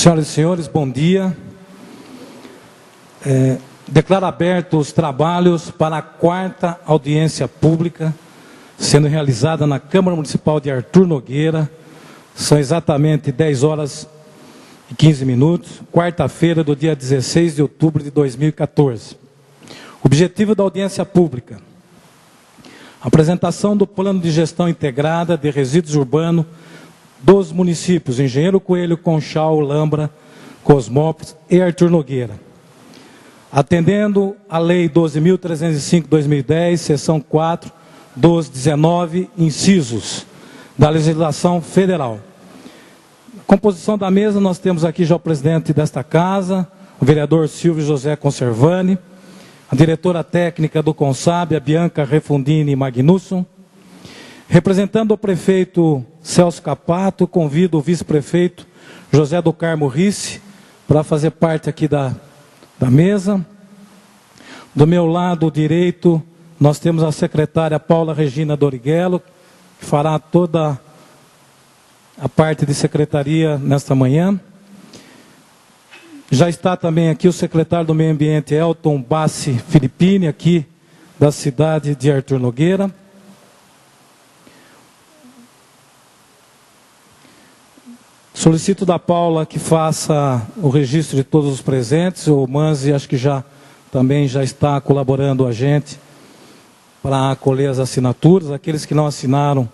Senhoras e senhores, bom dia. Declaro abertos os trabalhos para a 4ª audiência pública, sendo realizada na Câmara Municipal de Artur Nogueira. São exatamente 10 horas e 15 minutos, quarta-feira do dia 16 de outubro de 2014. Objetivo da audiência pública: apresentação do Plano de Gestão Integrada de Resíduos Urbanos dos municípios Engenheiro Coelho, Conchal, Olambra, Cosmópolis e Artur Nogueira. Atendendo a Lei 12.305/2010, seção 4, dos 19 incisos da legislação federal. Composição da mesa, nós temos aqui já o presidente desta casa, o vereador Silvio José Conservani, a diretora técnica do CONSAB, a Bianca Refundini Magnusson. Representando o prefeito Celso Capato, convido o vice-prefeito José do Carmo Risse para fazer parte aqui da mesa. Do meu lado direito, nós temos a secretária Paula Regina Doriguelo, que fará toda a parte de secretaria nesta manhã. Já está também aqui o secretário do Meio Ambiente, Elton Bassi Filippini, aqui da cidade de Artur Nogueira. Solicito da Paula que faça o registro de todos os presentes. O Manzi, acho que também já está colaborando a gente para acolher as assinaturas. Aqueles que não assinaram,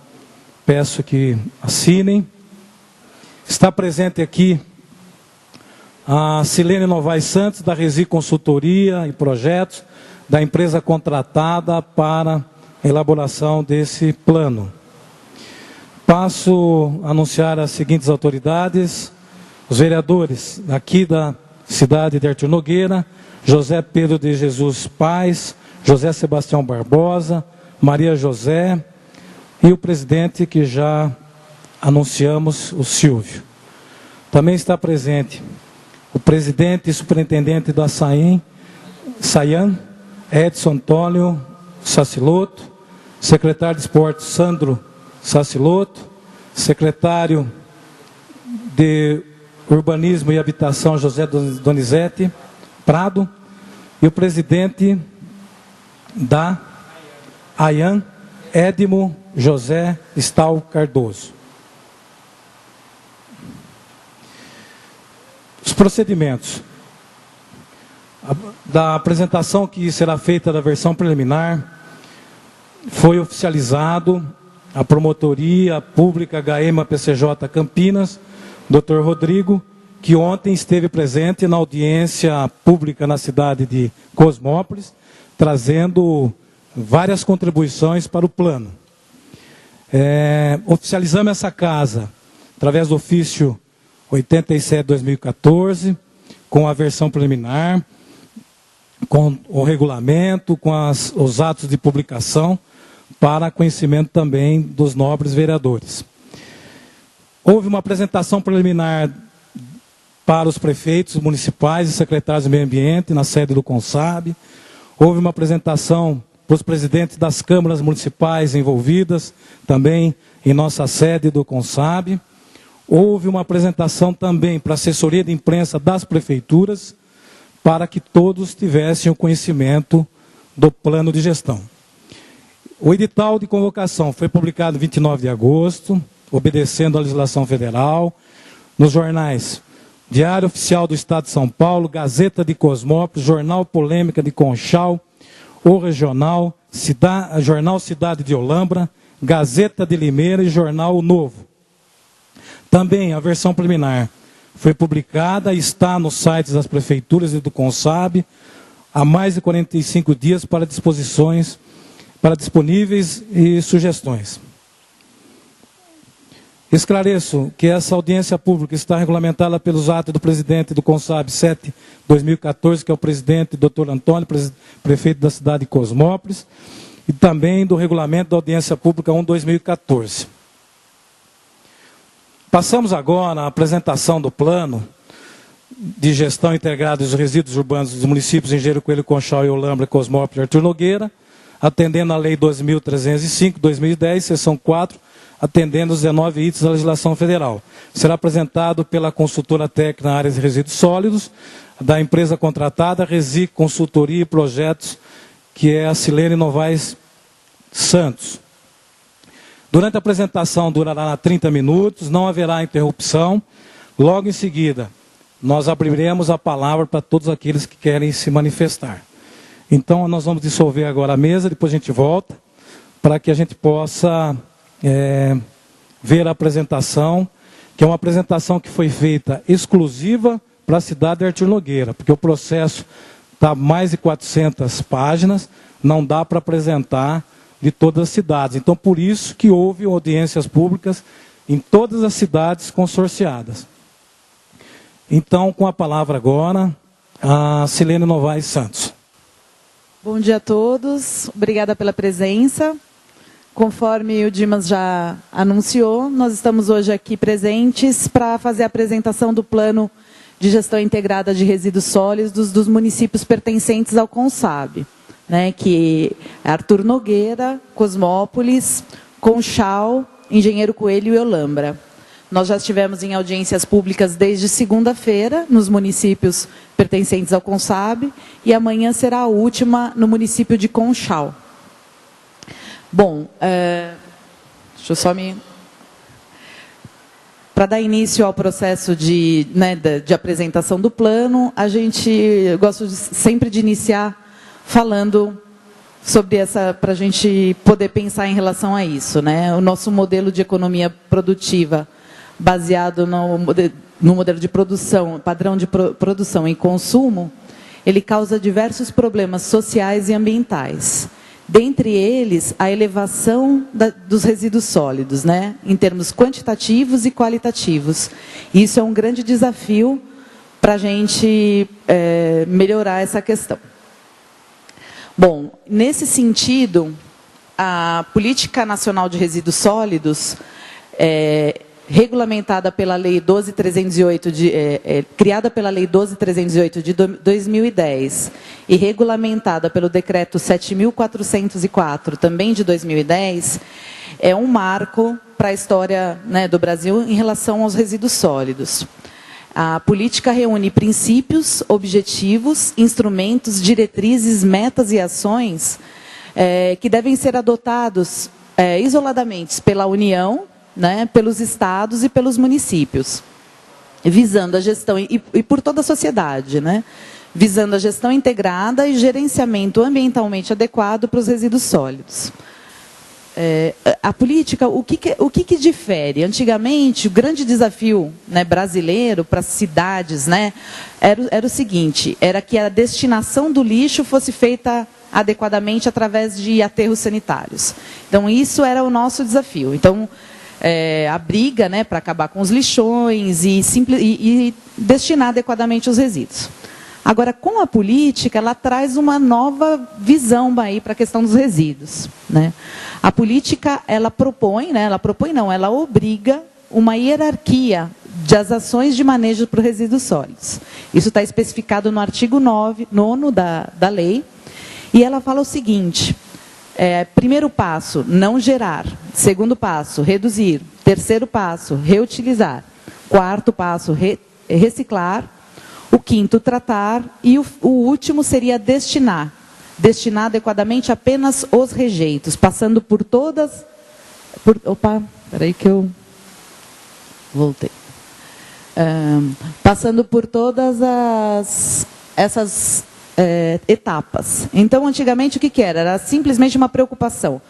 peço que assinem. Está presente aqui a Silene Novaes Santos, da Resi Consultoria e Projetos, da empresa contratada para a elaboração desse plano. Passo a anunciar as seguintes autoridades: os vereadores aqui da cidade de Artur Nogueira, José Pedro de Jesus Paz, José Sebastião Barbosa, Maria José, e o presidente que já anunciamos, o Silvio. Também está presente o presidente e superintendente da SAIAN, Edson Antônio Saciloto, secretário de Esportes, Sandro Saciloto, secretário de Urbanismo e Habitação, José Donizete Prado, e o presidente da AIAN, Edmo José Stal Cardoso. Os procedimentos da apresentação que será feita da versão preliminar foi oficializado a Promotoria Pública HEMA-PCJ Campinas, Dr. Rodrigo, que ontem esteve presente na audiência pública na cidade de Cosmópolis, trazendo várias contribuições para o plano. Oficializamos essa casa através do ofício 87/2014, com a versão preliminar, com o regulamento, com os atos de publicação, para conhecimento também dos nobres vereadores. Houve uma apresentação preliminar para os prefeitos municipais e secretários do Meio Ambiente na sede do CONSAB. Houve uma apresentação para os presidentes das câmaras municipais envolvidas, também em nossa sede do CONSAB. Houve uma apresentação também para a assessoria de imprensa das prefeituras, para que todos tivessem o conhecimento do plano de gestão. O edital de convocação foi publicado em 29 de agosto, obedecendo à legislação federal, nos jornais Diário Oficial do Estado de São Paulo, Gazeta de Cosmópolis, Jornal Polêmica de Conchal, O Regional, Jornal Cidade de Olambra, Gazeta de Limeira e Jornal O Novo. Também a versão preliminar foi publicada e está nos sites das prefeituras e do CONSAB há mais de 45 dias para disponíveis e sugestões. Esclareço que essa audiência pública está regulamentada pelos atos do presidente do CONSAB 7/2014, que é o presidente Dr. Antônio, prefeito da cidade de Cosmópolis, e também do regulamento da audiência pública 1/2014. Passamos agora à apresentação do plano de gestão integrada dos resíduos urbanos dos municípios Engenheiro Coelho, Conchal e Olambra, Cosmópolis e Artur Nogueira, atendendo à Lei 12.305/2010, seção 4, atendendo os 19 itens da legislação federal. Será apresentado pela consultora técnica na área de resíduos sólidos, da empresa contratada, Resic Consultoria e Projetos, que é a Silene Novaes Santos. Durante a apresentação durará 30 minutos, não haverá interrupção. Logo em seguida, nós abriremos a palavra para todos aqueles que querem se manifestar. Então, nós vamos dissolver agora a mesa, depois a gente volta, para que a gente possa ver a apresentação, que é uma apresentação que foi feita exclusiva para a cidade de Artur Nogueira, porque o processo está mais de 400 páginas, não dá para apresentar de todas as cidades. Então, por isso que houve audiências públicas em todas as cidades consorciadas. Então, com a palavra agora, a Silene Novaes Santos. Bom dia a todos, obrigada pela presença. Conforme o Dimas já anunciou, nós estamos hoje aqui presentes para fazer a apresentação do Plano de Gestão Integrada de Resíduos Sólidos dos municípios pertencentes ao CONSAB, né, que é Artur Nogueira, Cosmópolis, Conchal, Engenheiro Coelho e Olambra. Nós já estivemos em audiências públicas desde segunda-feira, nos municípios pertencentes ao CONSAB, e amanhã será a última no município de Conchal. Bom, deixa eu só me... Para dar início ao processo de apresentação do plano, eu gosto sempre de iniciar falando sobre essa, para a gente poder pensar em relação a isso, né? O nosso modelo de economia produtiva, baseado no modelo de produção, padrão de produção e consumo, ele causa diversos problemas sociais e ambientais. Dentre eles, a elevação dos resíduos sólidos, né, em termos quantitativos e qualitativos. Isso é um grande desafio para a gente melhorar essa questão. Bom, nesse sentido, a Política Nacional de Resíduos Sólidos, regulamentada pela Lei 12.308, criada pela Lei 12.308 de 2010 e regulamentada pelo Decreto 7.404, também de 2010, é um marco para a história, né, do Brasil em relação aos resíduos sólidos. A política reúne princípios, objetivos, instrumentos, diretrizes, metas e ações que devem ser adotados isoladamente pela União, né, pelos estados e pelos municípios, visando a gestão, e por toda a sociedade, né, visando a gestão integrada e gerenciamento ambientalmente adequado para os resíduos sólidos. A política, o que difere? Antigamente, o grande desafio, né, brasileiro para as cidades, né, era o seguinte, era que a destinação do lixo fosse feita adequadamente através de aterros sanitários. Então, isso era o nosso desafio. Então, a briga, né, para acabar com os lixões e destinar adequadamente os resíduos. Agora, com a política, ela traz uma nova visão para a questão dos resíduos, né? A política, ela ela obriga uma hierarquia das ações de manejo para os resíduos sólidos. Isso está especificado no artigo 9º da lei, e ela fala o seguinte: primeiro passo, não gerar. Segundo passo, reduzir. Terceiro passo, reutilizar. Quarto passo, reciclar. O quinto, tratar. E o último seria destinar. Destinar adequadamente apenas os rejeitos, passando por todas... Opa, espera que eu... Voltei. Passando por todas essas etapas. Então, antigamente, o que era? Era simplesmente uma preocupação.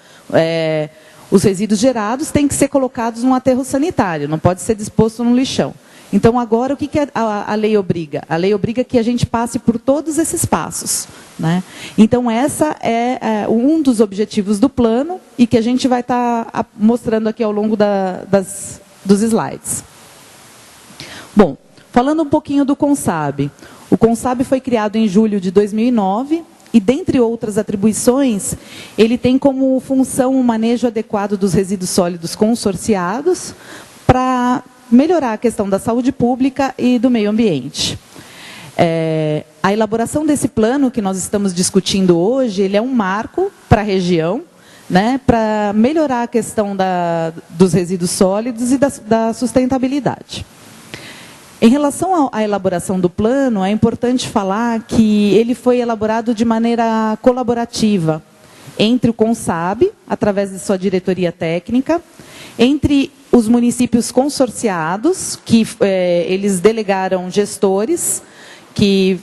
Os resíduos gerados têm que ser colocados num aterro sanitário, não pode ser disposto no lixão. Então, agora, o que a lei obriga? A lei obriga que a gente passe por todos esses passos, né? Então, essa é um dos objetivos do plano e que a gente vai estar mostrando aqui ao longo dos slides. Bom, falando um pouquinho do CONSAB. O CONSAB foi criado em julho de 2009 e, dentre outras atribuições, ele tem como função o manejo adequado dos resíduos sólidos consorciados para melhorar a questão da saúde pública e do meio ambiente. A elaboração desse plano que nós estamos discutindo hoje, ele é um marco para a região, né, para melhorar a questão dos resíduos sólidos e da sustentabilidade. Em relação à elaboração do plano, é importante falar que ele foi elaborado de maneira colaborativa entre o CONSAB, através de sua diretoria técnica, entre os municípios consorciados, que eles delegaram gestores, que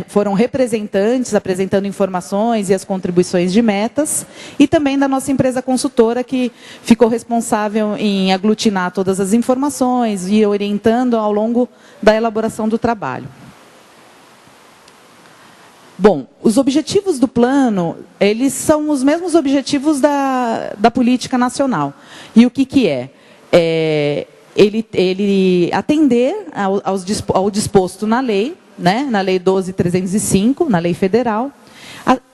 foram representantes, apresentando informações e as contribuições de metas, e também da nossa empresa consultora, que ficou responsável em aglutinar todas as informações e orientando ao longo da elaboração do trabalho. Bom, os objetivos do plano, eles são os mesmos objetivos da política nacional. E o que é? Ele atender ao disposto na lei, né, na Lei 12.305, na lei federal,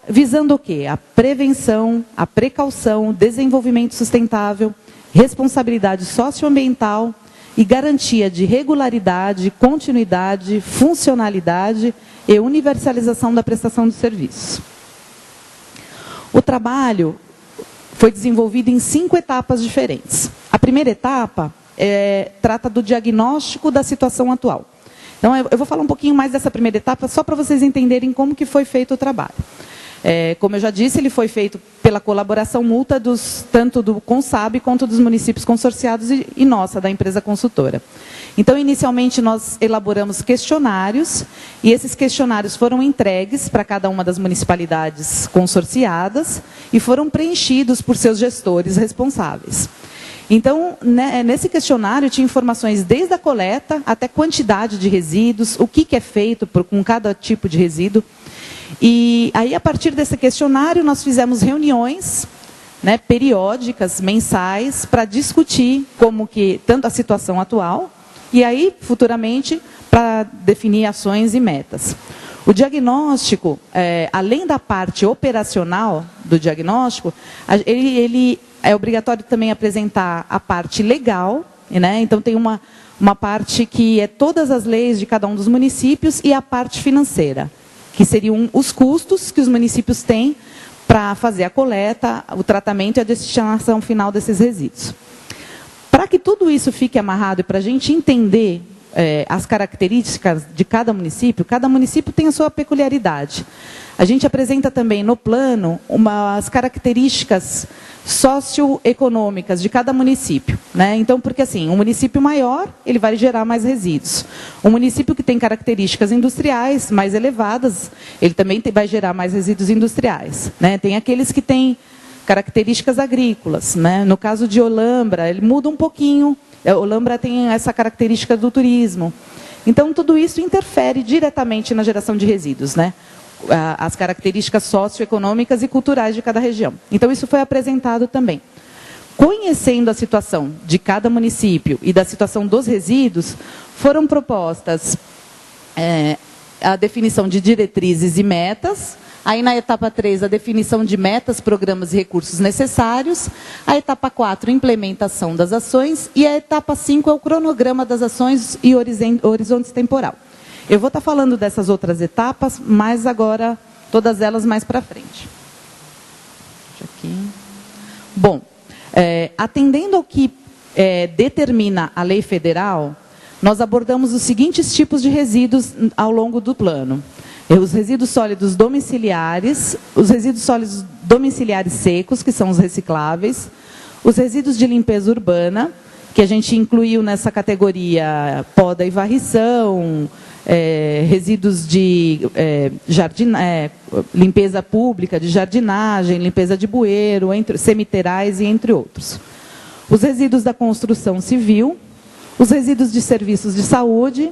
visando o quê? A prevenção, a precaução, o desenvolvimento sustentável, responsabilidade socioambiental e garantia de regularidade, continuidade, funcionalidade e universalização da prestação de serviços. O trabalho foi desenvolvido em 5 etapas diferentes. A primeira etapa trata do diagnóstico da situação atual. Então, eu vou falar um pouquinho mais dessa primeira etapa, só para vocês entenderem como que foi feito o trabalho. Como eu já disse, ele foi feito pela colaboração mútua tanto do CONSAB quanto dos municípios consorciados e nossa, da empresa consultora. Então, inicialmente, nós elaboramos questionários, e esses questionários foram entregues para cada uma das municipalidades consorciadas e foram preenchidos por seus gestores responsáveis. Então, nesse questionário tinha informações desde a coleta até quantidade de resíduos, o que é feito com cada tipo de resíduo. E aí, a partir desse questionário, nós fizemos reuniões, né, periódicas, mensais, para discutir tanto a situação atual e aí, futuramente, para definir ações e metas. O diagnóstico, além da parte operacional do diagnóstico, ele é obrigatório também apresentar a parte legal, né? Então tem uma parte que é todas as leis de cada um dos municípios e a parte financeira, que seriam os custos que os municípios têm para fazer a coleta, o tratamento e a destinação final desses resíduos. Para que tudo isso fique amarrado e para a gente entender as características de cada município tem a sua peculiaridade. A gente apresenta também no plano umas características socioeconômicas de cada município, né? Então, porque assim, um município maior, ele vai gerar mais resíduos. Um município que tem características industriais mais elevadas, ele também vai gerar mais resíduos industriais, né? Tem aqueles que têm características agrícolas, né? No caso de Olambra, ele muda um pouquinho. Olambra tem essa característica do turismo. Então, tudo isso interfere diretamente na geração de resíduos, né? As características socioeconômicas e culturais de cada região. Então, isso foi apresentado também. Conhecendo a situação de cada município e da situação dos resíduos, foram propostas a definição de diretrizes e metas. Aí, na etapa 3, a definição de metas, programas e recursos necessários. A etapa 4, implementação das ações. E a etapa 5 é o cronograma das ações e horizontes temporal. Eu vou estar falando dessas outras etapas, mas agora, todas elas mais para frente. Deixa aqui. Bom, atendendo ao que determina a lei federal, nós abordamos os seguintes tipos de resíduos ao longo do plano. Os resíduos sólidos domiciliares, os resíduos sólidos domiciliares secos, que são os recicláveis, os resíduos de limpeza urbana, que a gente incluiu nessa categoria poda e varrição, resíduos de limpeza pública, de jardinagem, limpeza de bueiro, cemiterais e entre outros. Os resíduos da construção civil, os resíduos de serviços de saúde,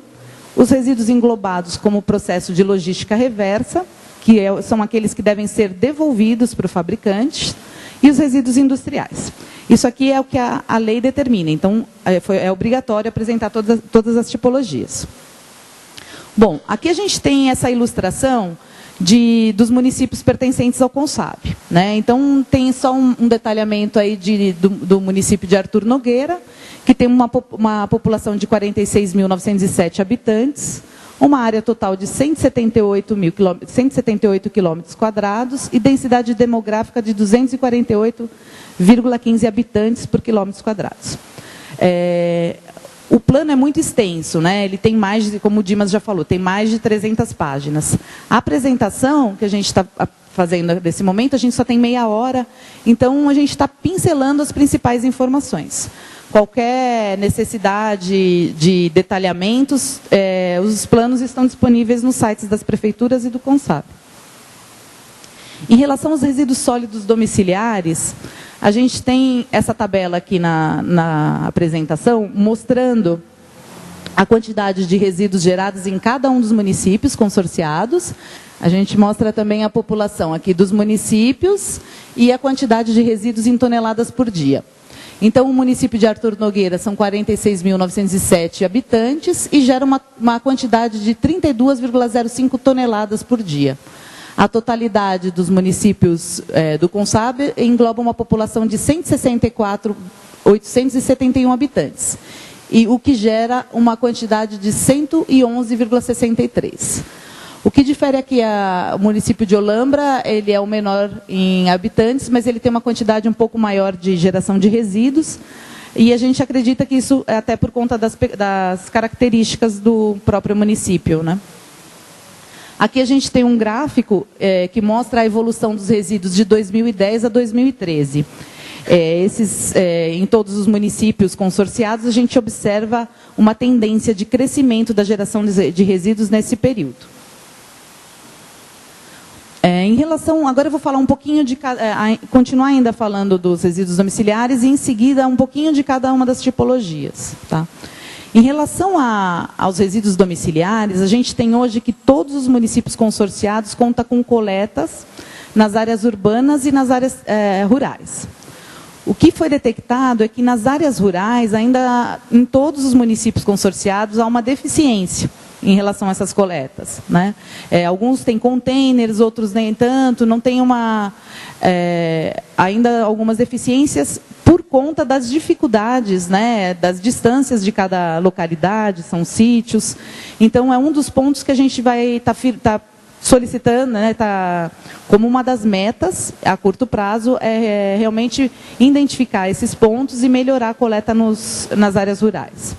os resíduos englobados como processo de logística reversa, que são aqueles que devem ser devolvidos para o fabricante, e os resíduos industriais. Isso aqui é o que a lei determina, então é obrigatório apresentar todas as tipologias. Bom, aqui a gente tem essa ilustração dos municípios pertencentes ao CONSAB, né? Então, tem só um detalhamento aí do município de Artur Nogueira, que tem uma população de 46.907 habitantes, uma área total de 178 quilômetros quadrados e densidade demográfica de 248,15 habitantes por quilômetros quadrados. O plano é muito extenso, né? Ele tem mais, como o Dimas já falou, tem mais de 300 páginas. A apresentação que a gente está fazendo nesse momento, a gente só tem meia hora, então a gente está pincelando as principais informações. Qualquer necessidade de detalhamentos, os planos estão disponíveis nos sites das prefeituras e do Consab. Em relação aos resíduos sólidos domiciliares, a gente tem essa tabela aqui na apresentação, mostrando a quantidade de resíduos gerados em cada um dos municípios consorciados. A gente mostra também a população aqui dos municípios e a quantidade de resíduos em toneladas por dia. Então, o município de Artur Nogueira são 46.907 habitantes e gera uma quantidade de 32,05 toneladas por dia. A totalidade dos municípios do Consab engloba uma população de 164.871 habitantes, e o que gera uma quantidade de 111,63. O que difere aqui o município de Olambra, ele é o menor em habitantes, mas ele tem uma quantidade um pouco maior de geração de resíduos, e a gente acredita que isso é até por conta das características do próprio município, né? Aqui a gente tem um gráfico que mostra a evolução dos resíduos de 2010 a 2013. Em todos os municípios consorciados, a gente observa uma tendência de crescimento da geração de resíduos nesse período. Em relação, agora eu vou falar um pouquinho continuar ainda falando dos resíduos domiciliares e em seguida um pouquinho de cada uma das tipologias, tá? Em relação aos resíduos domiciliares, a gente tem hoje que todos os municípios consorciados contam com coletas nas áreas urbanas e nas áreas rurais. O que foi detectado é que nas áreas rurais, ainda em todos os municípios consorciados, há uma deficiência em relação a essas coletas, né? Alguns têm containers, outros nem tanto, não tem ainda algumas deficiências por conta das dificuldades, né, das distâncias de cada localidade, são sítios. Então, é um dos pontos que a gente vai estar solicitando, né, como uma das metas a curto prazo, é realmente identificar esses pontos e melhorar a coleta nas áreas rurais.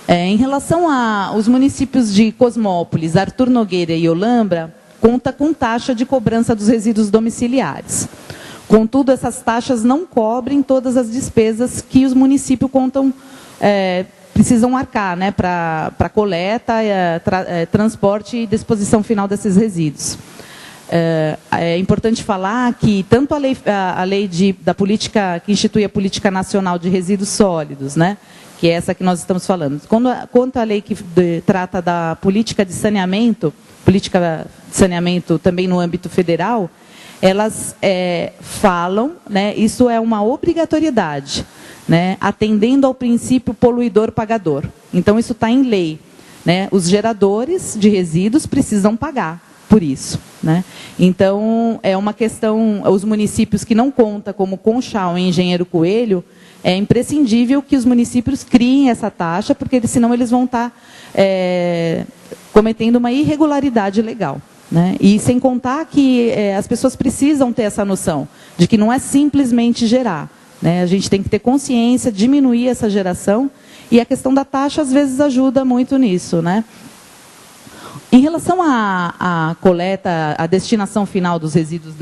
Em relação aos municípios de Cosmópolis, Artur Nogueira e Olambra, conta com taxa de cobrança dos resíduos domiciliares. Contudo, essas taxas não cobrem todas as despesas que os municípios precisam arcar, né, para coleta, transporte e disposição final desses resíduos. É importante falar que tanto a lei da política, que institui a Política Nacional de Resíduos Sólidos, né, que é essa que nós estamos falando, quanto a lei que trata da política de saneamento também no âmbito federal, elas falam, né, isso é uma obrigatoriedade, né, atendendo ao princípio poluidor-pagador. Então, isso está em lei, né? Os geradores de resíduos precisam pagar por isso, né? Então, é uma questão, os municípios que não contam como Conchal e Engenheiro Coelho, é imprescindível que os municípios criem essa taxa, porque senão eles vão estar cometendo uma irregularidade legal, né? E sem contar que as pessoas precisam ter essa noção de que não é simplesmente gerar, né? A gente tem que ter consciência, diminuir essa geração, e a questão da taxa às vezes ajuda muito nisso, né? Em relação à coleta, à destinação final dos resíduos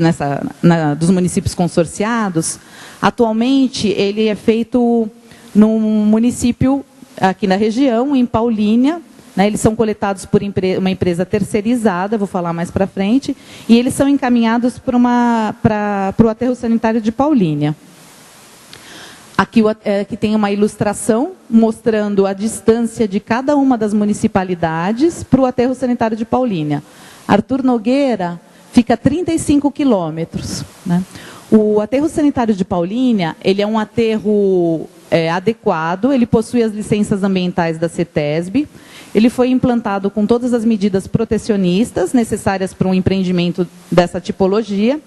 dos municípios consorciados, atualmente ele é feito num município aqui na região, em Paulínia, né? Eles são coletados por uma empresa terceirizada, vou falar mais para frente, e eles são encaminhados para o aterro sanitário de Paulínia. Aqui tem uma ilustração mostrando a distância de cada uma das municipalidades para o aterro sanitário de Paulínia. Artur Nogueira fica a 35 quilômetros, né? O aterro sanitário de Paulínia, ele é um aterro adequado, ele possui as licenças ambientais da CETESB, ele foi implantado com todas as medidas protecionistas necessárias para um empreendimento dessa tipologia.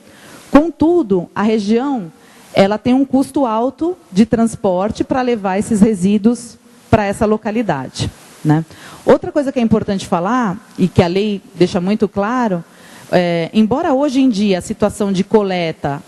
Contudo, a região ela tem um custo alto de transporte para levar esses resíduos para essa localidade, né? Outra coisa que é importante falar, e que a lei deixa muito claro, embora hoje em dia a situação de coleta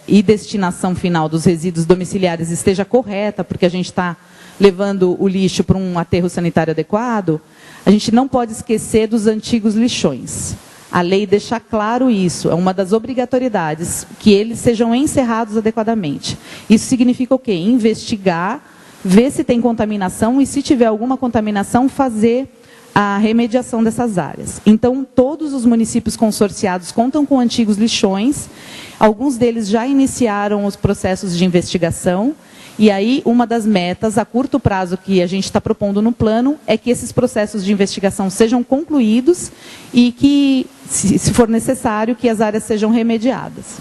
e destinação final dos resíduos domiciliares esteja correta, porque a gente está levando o lixo para um aterro sanitário adequado, a gente não pode esquecer dos antigos lixões. A lei deixa claro isso, é uma das obrigatoriedades, que eles sejam encerrados adequadamente. Isso significa o quê? Investigar, ver se tem contaminação e, se tiver alguma contaminação, fazer a remediação dessas áreas. Então, todos os municípios consorciados contam com antigos lixões, alguns deles já iniciaram os processos de investigação, e aí uma das metas a curto prazo que a gente está propondo no plano é que esses processos de investigação sejam concluídos e que, se for necessário, que as áreas sejam remediadas.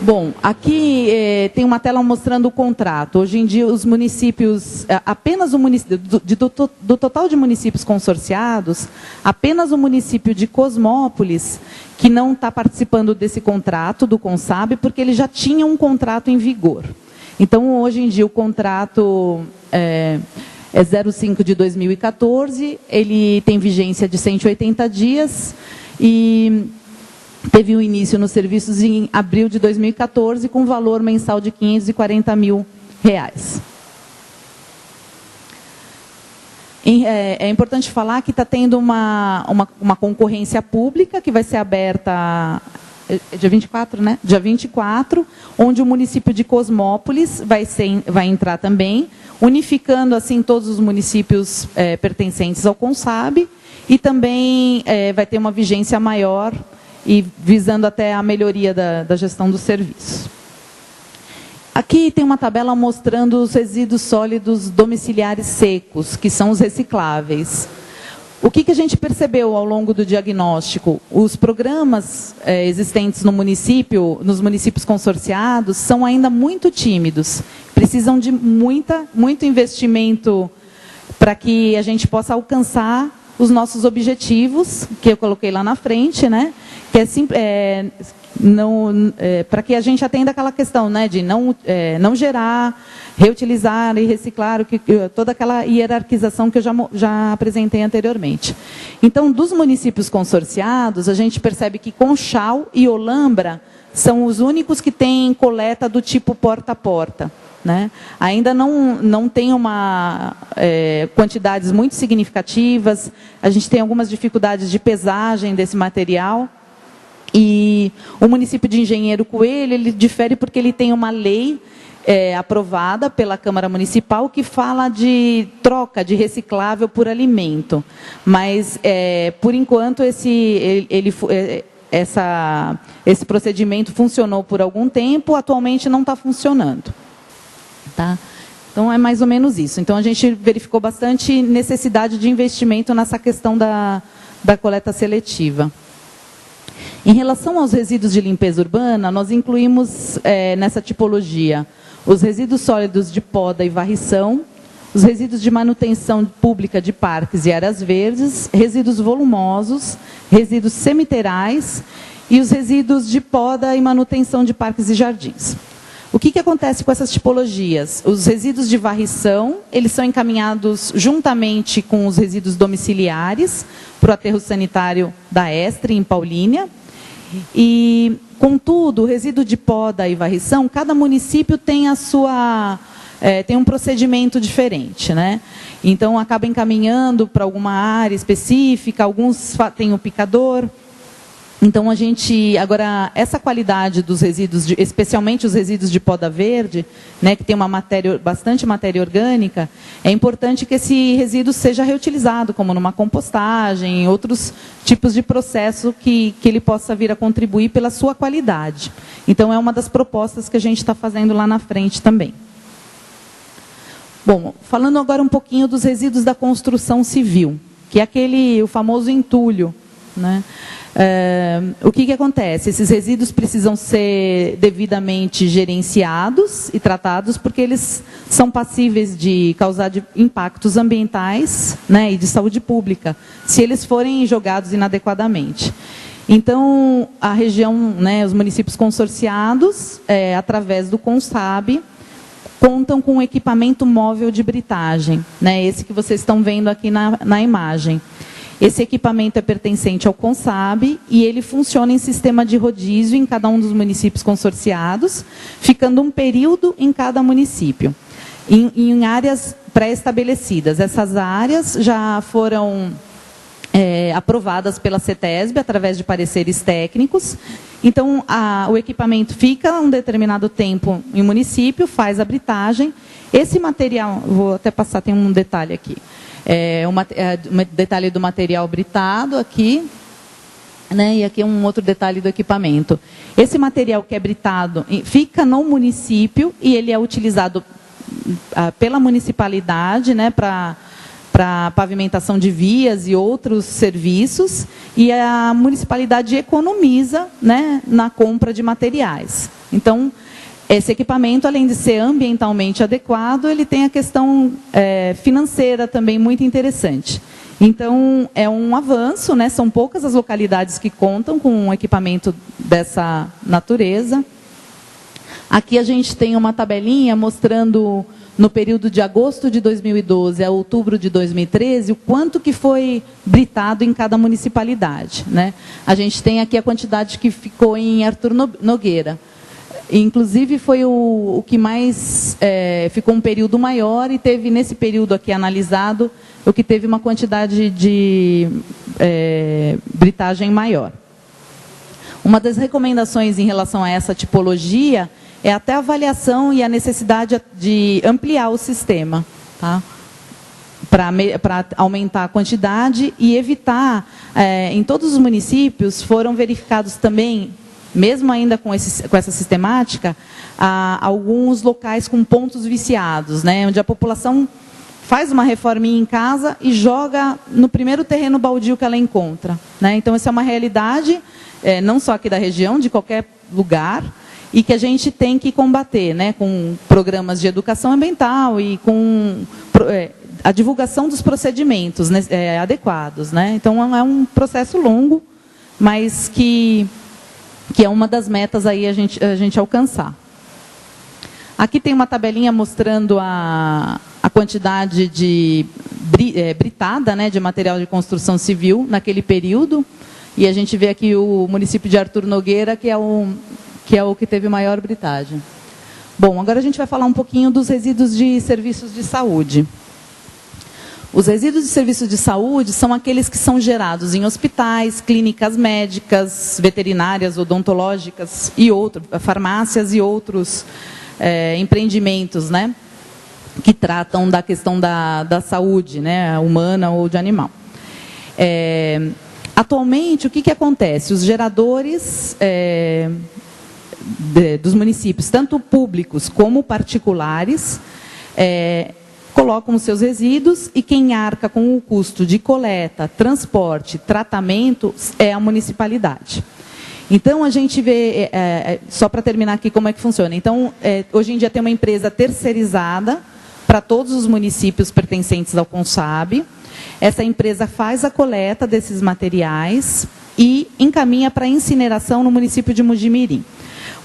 Bom, aqui tem uma tela mostrando o contrato. Hoje em dia, os municípios, apenas o município, do total de municípios consorciados, apenas o município de Cosmópolis, que não está participando desse contrato do Consab, porque ele já tinha um contrato em vigor. Então, hoje em dia, o contrato é 05 de 2014, ele tem vigência de 180 dias e teve o início nos serviços em abril de 2014, com valor mensal de R$ 540 mil. É importante falar que está tendo uma concorrência pública que vai ser aberta dia 24, né? Dia 24, onde o município de Cosmópolis vai entrar também, unificando assim todos os municípios pertencentes ao Consab, e também vai ter uma vigência maior e visando até a melhoria da gestão do serviço. Aqui tem uma tabela mostrando os resíduos sólidos domiciliares secos, que são os recicláveis. O que a gente percebeu ao longo do diagnóstico? Os programas existentes no município, nos municípios consorciados, são ainda muito tímidos. Precisam de muito investimento para que a gente possa alcançar os nossos objetivos, que eu coloquei lá na frente, né? Que para que a gente atenda aquela questão, né, de não gerar, reutilizar e reciclar, toda aquela hierarquização que eu já apresentei anteriormente. Então, dos municípios consorciados, a gente percebe que Conchal e Olambra são os únicos que têm coleta do tipo porta a porta, né? Ainda não tem quantidades muito significativas, a gente tem algumas dificuldades de pesagem desse material. E o município de Engenheiro Coelho, ele difere porque ele tem uma lei aprovada pela Câmara Municipal que fala de troca de reciclável por alimento. Mas, por enquanto, esse procedimento funcionou por algum tempo, atualmente não está funcionando. Tá? Então, é mais ou menos isso. Então, a gente verificou bastante necessidade de investimento nessa questão da coleta seletiva. Em relação aos resíduos de limpeza urbana, nós incluímos nessa tipologia os resíduos sólidos de poda e varrição, os resíduos de manutenção pública de parques e áreas verdes, resíduos volumosos, resíduos semiterais e os resíduos de poda e manutenção de parques e jardins. O que acontece com essas tipologias? Os resíduos de varrição, eles são encaminhados juntamente com os resíduos domiciliares para o aterro sanitário da Estre, em Paulínia. E, contudo, o resíduo de poda e varrição, cada município tem tem um procedimento diferente, né? Então, acaba encaminhando para alguma área específica, alguns têm o picador. Então, agora, essa qualidade dos resíduos, especialmente os resíduos de poda verde, né, que tem bastante matéria orgânica, é importante que esse resíduo seja reutilizado, como numa compostagem, em outros tipos de processo que ele possa vir a contribuir pela sua qualidade. Então, é uma das propostas que a gente está fazendo lá na frente também. Bom, falando agora um pouquinho dos resíduos da construção civil, que é o famoso entulho, né? O que acontece? Esses resíduos precisam ser devidamente gerenciados e tratados, porque eles são passíveis de causar impactos ambientais, né, e de saúde pública, se eles forem jogados inadequadamente. Então, a região, né, os municípios consorciados, através do Consab, contam com um equipamento móvel de britagem, né? Esse que vocês estão vendo aqui na imagem. Esse equipamento é pertencente ao CONSAB e ele funciona em sistema de rodízio em cada um dos municípios consorciados, ficando um período em cada município, em áreas pré-estabelecidas. Essas áreas já foram aprovadas pela CETESB através de pareceres técnicos. Então, o equipamento fica um determinado tempo em município, faz a britagem. Esse material, vou até passar, tem um detalhe aqui. Um detalhe do material britado aqui, né, e aqui um outro detalhe do equipamento. Esse material que é britado fica no município e ele é utilizado pela municipalidade, né, para pavimentação de vias e outros serviços, e a municipalidade economiza, né, na compra de materiais. Então, esse equipamento, além de ser ambientalmente adequado, ele tem a questão financeira também muito interessante. Então, é um avanço, né? São poucas as localidades que contam com um equipamento dessa natureza. Aqui a gente tem uma tabelinha mostrando, no período de agosto de 2012 a outubro de 2013, o quanto que foi britado em cada municipalidade, né? A gente tem aqui a quantidade que ficou em Arthur Nogueira. Inclusive, foi o que mais ficou um período maior e teve, nesse período aqui analisado, o que teve uma quantidade de britagem maior. Uma das recomendações em relação a essa tipologia é até a avaliação e a necessidade de ampliar o sistema, tá? Para aumentar a quantidade e evitar, em todos os municípios, foram verificados também, mesmo ainda com essa sistemática, alguns locais com pontos viciados, né, onde a população faz uma reforminha em casa e joga no primeiro terreno baldio que ela encontra, né? Então, essa é uma realidade, não só aqui da região, de qualquer lugar, e que a gente tem que combater, né, com programas de educação ambiental e com a divulgação dos procedimentos, né, adequados, né? Então, é um processo longo, mas que é uma das metas aí a gente alcançar. Aqui tem uma tabelinha mostrando a quantidade de britada, né, de material de construção civil naquele período, e a gente vê aqui o município de Arthur Nogueira, que é o que teve maior britagem. Bom, agora a gente vai falar um pouquinho dos resíduos de serviços de saúde. Os resíduos de serviços de saúde são aqueles que são gerados em hospitais, clínicas médicas, veterinárias, odontológicas, e farmácias e outros empreendimentos, né, que tratam da questão da saúde, né, humana ou de animal. Atualmente, o que acontece? Os geradores dos municípios, tanto públicos como particulares, colocam os seus resíduos e quem arca com o custo de coleta, transporte, tratamento é a municipalidade. Então, a gente vê, só para terminar aqui como é que funciona. Então, hoje em dia tem uma empresa terceirizada para todos os municípios pertencentes ao CONSAB. Essa empresa faz a coleta desses materiais e encaminha para incineração no município de Mojimirim.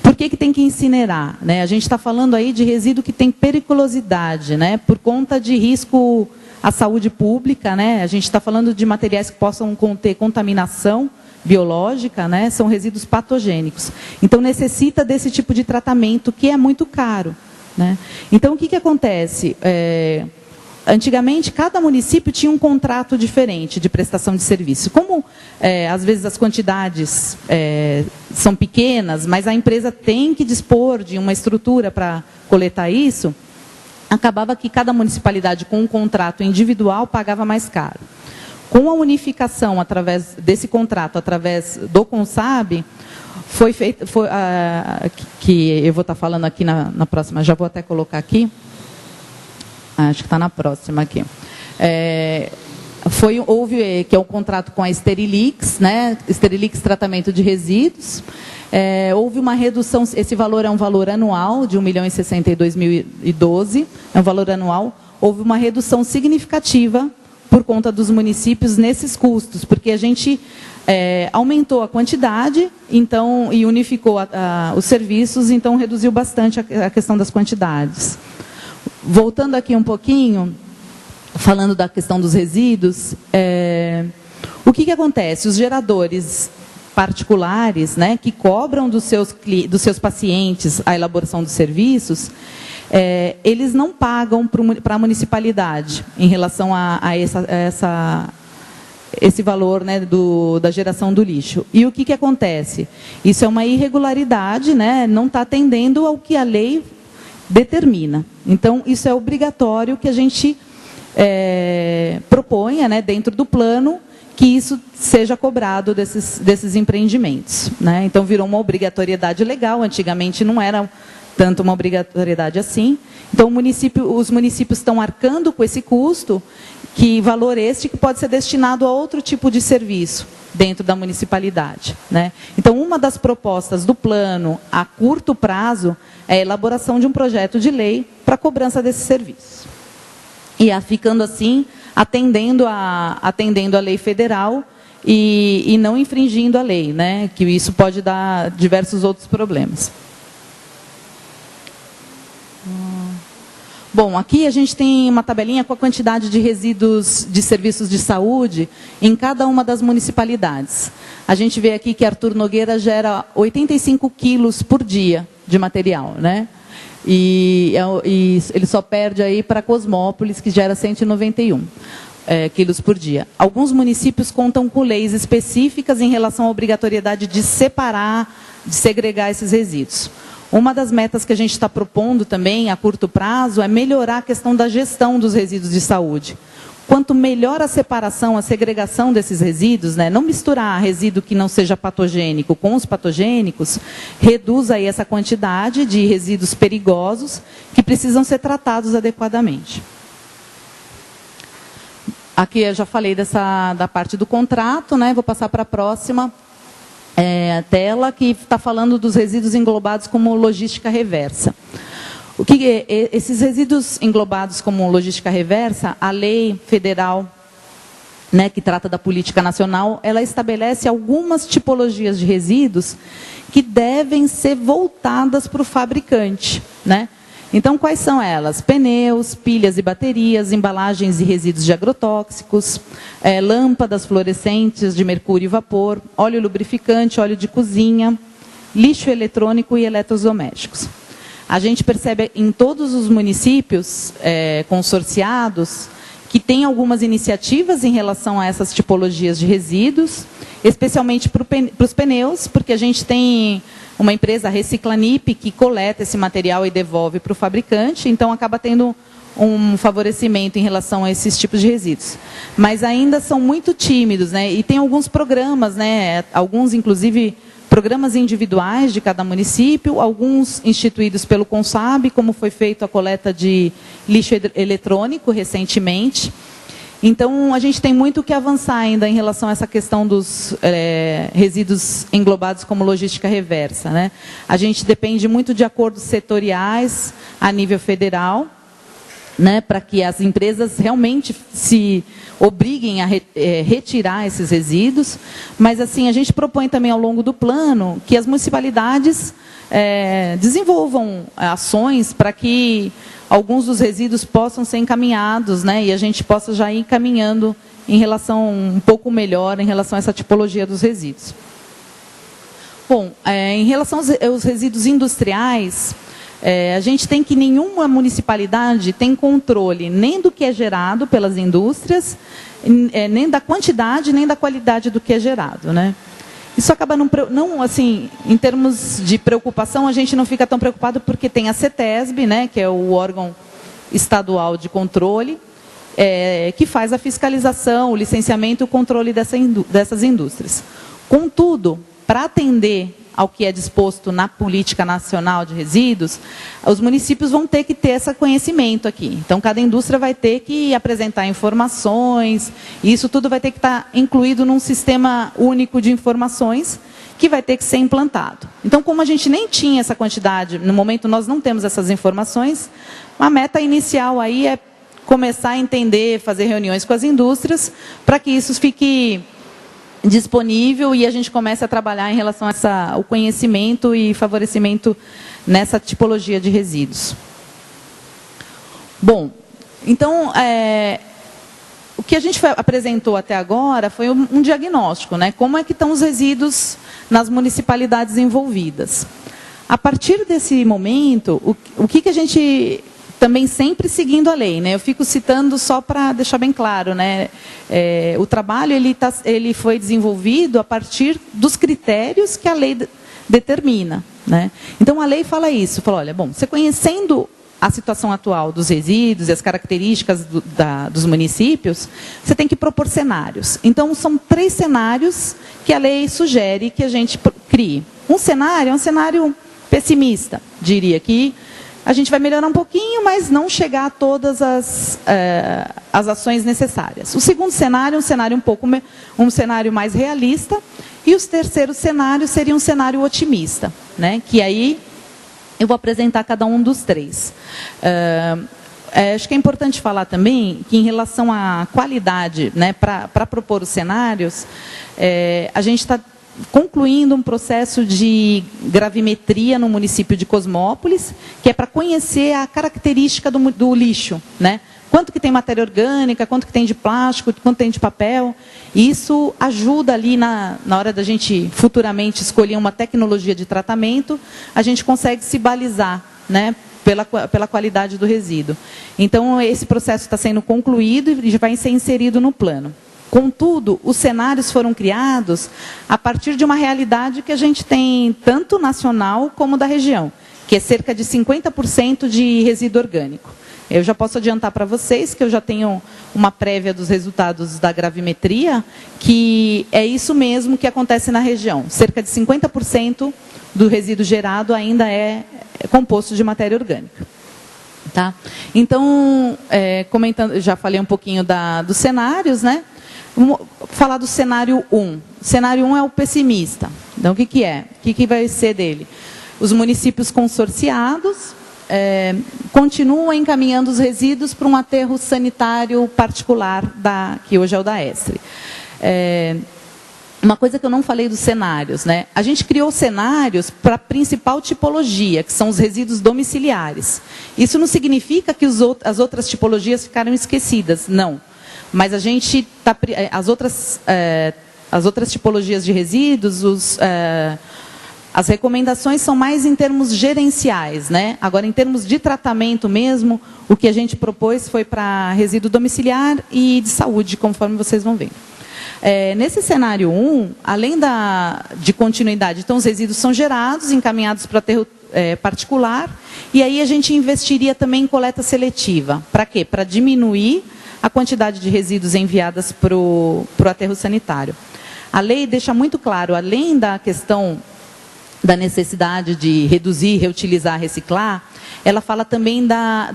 Por que tem que incinerar, né? A gente está falando aí de resíduo que tem periculosidade, né, por conta de risco à saúde pública, né? A gente está falando de materiais que possam conter contaminação biológica, né? São resíduos patogênicos. Então, necessita desse tipo de tratamento que é muito caro, né? Então, o que acontece? Antigamente, cada município tinha um contrato diferente de prestação de serviço. Como, às vezes, as quantidades são pequenas, mas a empresa tem que dispor de uma estrutura para coletar isso, acabava que cada municipalidade, com um contrato individual, pagava mais caro. Com a unificação através desse contrato, através do CONSAB, foi feito, que eu vou estar falando aqui na próxima, já vou até colocar aqui. Acho que está na próxima aqui. Houve que é um contrato com a Sterilix, né? Sterilix Tratamento de Resíduos. Houve uma redução, esse valor é um valor anual, de 1.062.012, é um valor anual. Houve uma redução significativa por conta dos municípios nesses custos, porque a gente aumentou a quantidade então, e unificou os serviços, então reduziu bastante a questão das quantidades. voltando aqui um pouquinho, falando da questão dos resíduos, o que acontece? Os geradores particulares, né, que cobram dos seus pacientes a elaboração dos serviços, eles não pagam para a municipalidade em relação a esse valor, né, da geração do lixo. E o que acontece? Isso é uma irregularidade, né, não está atendendo ao que a lei determina. Então, isso é obrigatório que a gente proponha, né, dentro do plano, que isso seja cobrado desses empreendimentos, né? Então, virou uma obrigatoriedade legal, antigamente não era tanto uma obrigatoriedade assim. Então, os municípios estão arcando com esse custo, que valor este que pode ser destinado a outro tipo de serviço dentro da municipalidade, né? Então, uma das propostas do plano a curto prazo é a elaboração de um projeto de lei para a cobrança desse serviço. E ficando assim, atendendo a lei federal e não infringindo a lei, né? Que isso pode dar diversos outros problemas. Bom, aqui a gente tem uma tabelinha com a quantidade de resíduos de serviços de saúde em cada uma das municipalidades. A gente vê aqui que Arthur Nogueira gera 85 quilos por dia de material, né? E ele só perde aí para Cosmópolis, que gera 191 quilos por dia. Alguns municípios contam com leis específicas em relação à obrigatoriedade de separar, de segregar esses resíduos. Uma das metas que a gente está propondo também, a curto prazo, é melhorar a questão da gestão dos resíduos de saúde. Quanto melhor a separação, a segregação desses resíduos, né, não misturar resíduo que não seja patogênico com os patogênicos, reduz aí essa quantidade de resíduos perigosos que precisam ser tratados adequadamente. Aqui eu já falei da parte do contrato, né, vou passar para a próxima tela, que está falando dos resíduos englobados como logística reversa. Esses resíduos englobados como logística reversa, a lei federal, né, que trata da política nacional, ela estabelece algumas tipologias de resíduos que devem ser voltadas para o fabricante, né? Então, quais são elas? Pneus, pilhas e baterias, embalagens e resíduos de agrotóxicos, lâmpadas fluorescentes de mercúrio e vapor, óleo lubrificante, óleo de cozinha, lixo eletrônico e eletrodomésticos. A gente percebe em todos os municípios consorciados que tem algumas iniciativas em relação a essas tipologias de resíduos, especialmente para os pneus, porque a gente tem uma empresa, a Reciclanip, que coleta esse material e devolve para o fabricante, então acaba tendo um favorecimento em relação a esses tipos de resíduos. Mas ainda são muito tímidos, né? E tem alguns programas, né? Alguns, inclusive, programas individuais de cada município, alguns instituídos pelo CONSAB, como foi feito a coleta de lixo eletrônico recentemente. Então, a gente tem muito o que avançar ainda em relação a essa questão dos resíduos englobados como logística reversa, né? A gente depende muito de acordos setoriais a nível federal, né, para que as empresas realmente se obriguem a retirar esses resíduos. Mas, assim, a gente propõe também ao longo do plano que as municipalidades desenvolvam ações para que alguns dos resíduos possam ser encaminhados, né, e a gente possa já ir caminhando em relação um pouco melhor em relação a essa tipologia dos resíduos. Bom, em relação aos resíduos industriais, a gente tem que nenhuma municipalidade tem controle nem do que é gerado pelas indústrias, nem da quantidade, nem da qualidade do que é gerado, né? Isso acaba não, assim, em termos de preocupação, a gente não fica tão preocupado porque tem a CETESB, né, que é o órgão estadual de controle, que faz a fiscalização, o licenciamento e o controle dessas indústrias. Contudo, para atender ao que é disposto na política nacional de resíduos, os municípios vão ter que ter esse conhecimento aqui. Então, cada indústria vai ter que apresentar informações, e isso tudo vai ter que estar incluído num sistema único de informações que vai ter que ser implantado. Então, como a gente nem tinha essa quantidade, no momento nós não temos essas informações, a meta inicial aí é começar a entender, fazer reuniões com as indústrias, para que isso fique disponível e a gente comece a trabalhar em relação a o conhecimento e favorecimento nessa tipologia de resíduos. Bom, então, o que a gente apresentou até agora foi um diagnóstico, né? Como é que estão os resíduos nas municipalidades envolvidas. A partir desse momento, o que a gente... Também sempre seguindo a lei, né? Eu fico citando só para deixar bem claro, né? O trabalho ele foi desenvolvido a partir dos critérios que a lei determina, né? Então a lei fala isso, fala, olha, bom, você conhecendo a situação atual dos resíduos e as características dos municípios, você tem que propor cenários. Então são 3 cenários que a lei sugere que a gente crie. Um cenário é um cenário pessimista, diria que a gente vai melhorar um pouquinho, mas não chegar a todas as ações necessárias. O segundo cenário é um cenário mais realista, e o terceiro cenário seria um cenário otimista, né? Que aí eu vou apresentar cada um dos 3. Acho que é importante falar também que, em relação à qualidade, né, para propor os cenários, a gente está concluindo um processo de gravimetria no município de Cosmópolis, que é para conhecer a característica do lixo, né? Quanto que tem matéria orgânica, quanto que tem de plástico, quanto tem de papel. E isso ajuda ali na hora da gente futuramente escolher uma tecnologia de tratamento, a gente consegue se balizar, né, pela qualidade do resíduo. Então, esse processo está sendo concluído e vai ser inserido no plano. Contudo, os cenários foram criados a partir de uma realidade que a gente tem tanto nacional como da região, que é cerca de 50% de resíduo orgânico. Eu já posso adiantar para vocês que eu já tenho uma prévia dos resultados da gravimetria, que é isso mesmo que acontece na região. Cerca de 50% do resíduo gerado ainda é composto de matéria orgânica. Tá? Então, comentando, já falei um pouquinho dos cenários, né? Vamos falar do cenário 1. O cenário 1 é o pessimista. Então, o que é? O que vai ser dele? Os municípios consorciados continuam encaminhando os resíduos para um aterro sanitário particular, que hoje é o da Estre. Uma coisa que eu não falei dos cenários, né? A gente criou cenários para a principal tipologia, que são os resíduos domiciliares. Isso não significa que as outras tipologias ficaram esquecidas, não. Mas a gente as outras tipologias de resíduos, as recomendações são mais em termos gerenciais, né? Agora, em termos de tratamento mesmo, o que a gente propôs foi para resíduo domiciliar e de saúde, conforme vocês vão ver. Nesse cenário 1, além de continuidade, então os resíduos são gerados, encaminhados para aterro particular, e aí a gente investiria também em coleta seletiva. Para quê? Para diminuir a quantidade de resíduos enviadas para o aterro sanitário. A lei deixa muito claro, além da questão da necessidade de reduzir, reutilizar, reciclar, ela fala também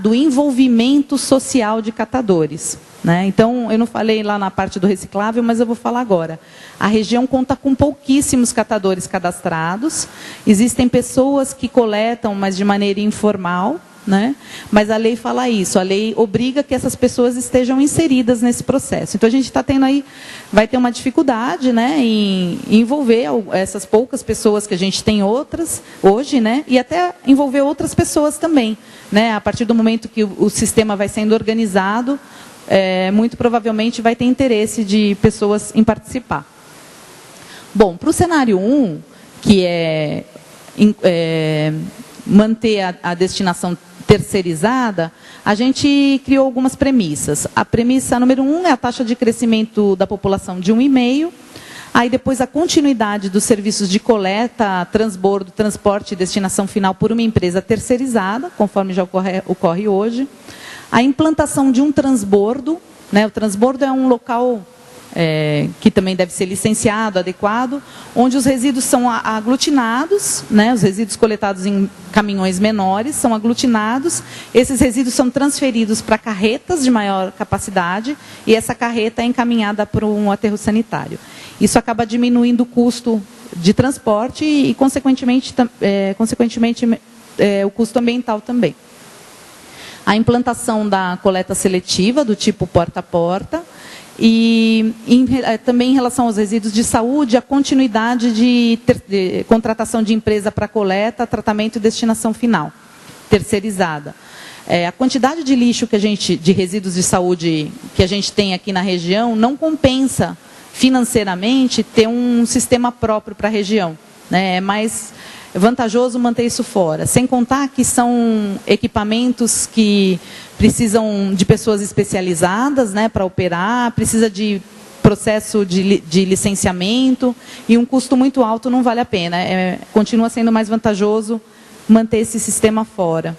do envolvimento social de catadores, né? Então, eu não falei lá na parte do reciclável, mas eu vou falar agora. A região conta com pouquíssimos catadores cadastrados, existem pessoas que coletam, mas de maneira informal, né? Mas a lei fala isso, a lei obriga que essas pessoas estejam inseridas nesse processo. Então a gente está tendo aí, vai ter uma dificuldade, né, em envolver essas poucas pessoas que a gente tem outras hoje, né, e até envolver outras pessoas também, né? A partir do momento que o sistema vai sendo organizado, muito provavelmente vai ter interesse de pessoas em participar. Bom, para o cenário 1, que é manter a destinação terceirizada, a gente criou algumas premissas. A premissa número 1 é a taxa de crescimento da população de 1,5. Aí depois a continuidade dos serviços de coleta, transbordo, transporte e destinação final por uma empresa terceirizada, conforme já ocorre hoje. A implantação de um transbordo, né? O transbordo é um local que também deve ser licenciado, adequado, onde os resíduos são aglutinados, né? Os resíduos coletados em caminhões menores são aglutinados, esses resíduos são transferidos para carretas de maior capacidade e essa carreta é encaminhada para um aterro sanitário. Isso acaba diminuindo o custo de transporte e, consequentemente o custo ambiental também. A implantação da coleta seletiva, do tipo porta a porta, e também em relação aos resíduos de saúde, a continuidade de contratação de empresa para coleta, tratamento e destinação final, terceirizada. a quantidade de lixo de resíduos de saúde que a gente tem aqui na região não compensa financeiramente ter um sistema próprio para a região, né? É mais vantajoso manter isso fora. Sem contar que são equipamentos que precisam de pessoas especializadas, né, para operar, precisa de processo de licenciamento, e um custo muito alto não vale a pena. Continua sendo mais vantajoso manter esse sistema fora.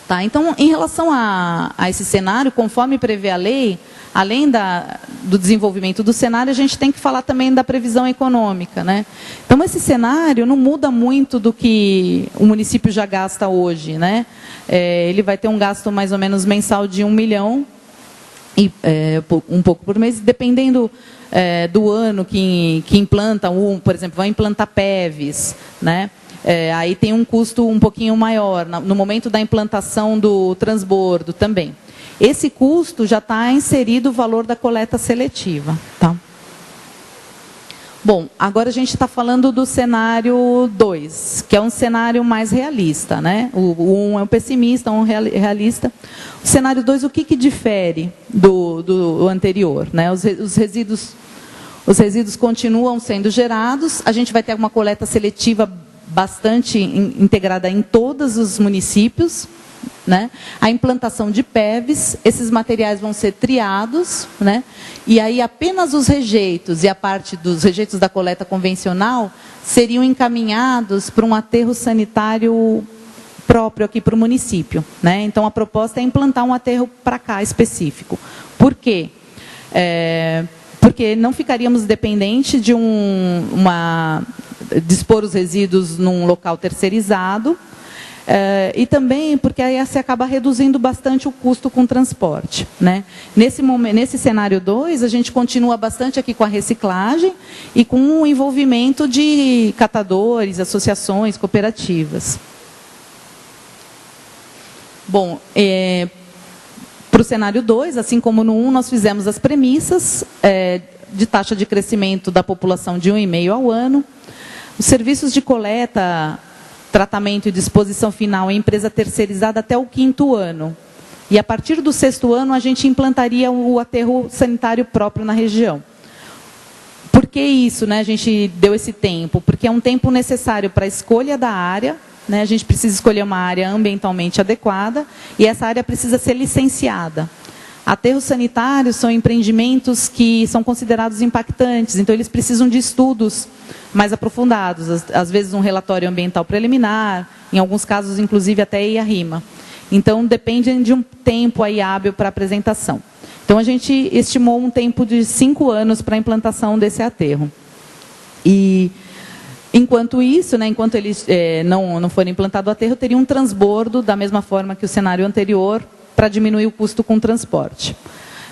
Tá, então, em relação a esse cenário, conforme prevê a lei, além do desenvolvimento do cenário, a gente tem que falar também da previsão econômica, né? Então, esse cenário não muda muito do que o município já gasta hoje, né? Ele vai ter um gasto mais ou menos mensal de 1 milhão, um pouco por mês, dependendo do ano que implanta, por exemplo, vai implantar PEVs, né? Aí tem um custo um pouquinho maior, no momento da implantação do transbordo também. Esse custo já está inserido o valor da coleta seletiva. Tá? Bom, agora a gente está falando do cenário 2, que é um cenário mais realista, né? O 1 é um pessimista, um realista. O cenário 2, o que difere do anterior, né? Os resíduos continuam sendo gerados, a gente vai ter uma coleta seletiva bastante integrada em todos os municípios, né? A implantação de PEVs, esses materiais vão ser triados, né? E aí apenas os rejeitos e a parte dos rejeitos da coleta convencional seriam encaminhados para um aterro sanitário próprio aqui para o município, né? Então a proposta é implantar um aterro para cá específico. Por quê? Porque não ficaríamos dependentes de dispor os resíduos num local terceirizado, e também porque aí se acaba reduzindo bastante o custo com o transporte, né? Nesse cenário 2, a gente continua bastante aqui com a reciclagem e com o envolvimento de catadores, associações, cooperativas. Bom, para o cenário 2, assim como no 1, nós fizemos as premissas de taxa de crescimento da população de 1,5 ao ano. Os serviços de coleta, tratamento e disposição final em empresa terceirizada até o 5º ano. E a partir do 6º ano, a gente implantaria o aterro sanitário próprio na região. Por que isso, né? A gente deu esse tempo? Porque é um tempo necessário para a escolha da área, né? A gente precisa escolher uma área ambientalmente adequada e essa área precisa ser licenciada. Aterros sanitários são empreendimentos que são considerados impactantes, então eles precisam de estudos mais aprofundados, às vezes um relatório ambiental preliminar, em alguns casos, inclusive, até IARIMA. Então, depende de um tempo aí hábil para apresentação. Então, a gente estimou um tempo de 5 anos para a implantação desse aterro. E, enquanto isso, né, enquanto eles não forem implantado o aterro, teria um transbordo, da mesma forma que o cenário anterior, para diminuir o custo com o transporte.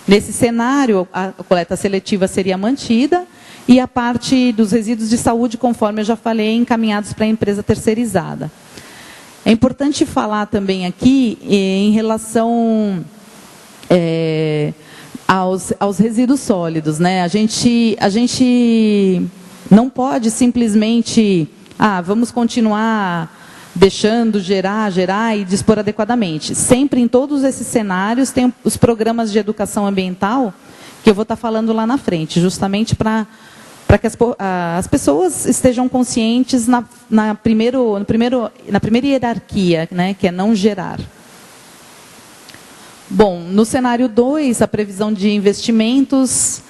Nesse cenário, a coleta seletiva seria mantida e a parte dos resíduos de saúde, conforme eu já falei, encaminhados para a empresa terceirizada. É importante falar também aqui em relação aos resíduos sólidos, né? A gente não pode simplesmente, vamos continuar deixando gerar e dispor adequadamente. Sempre em todos esses cenários tem os programas de educação ambiental, que eu vou estar falando lá na frente, justamente para que as pessoas estejam conscientes na primeira hierarquia, né, que é não gerar. Bom, no cenário 2, a previsão de investimentos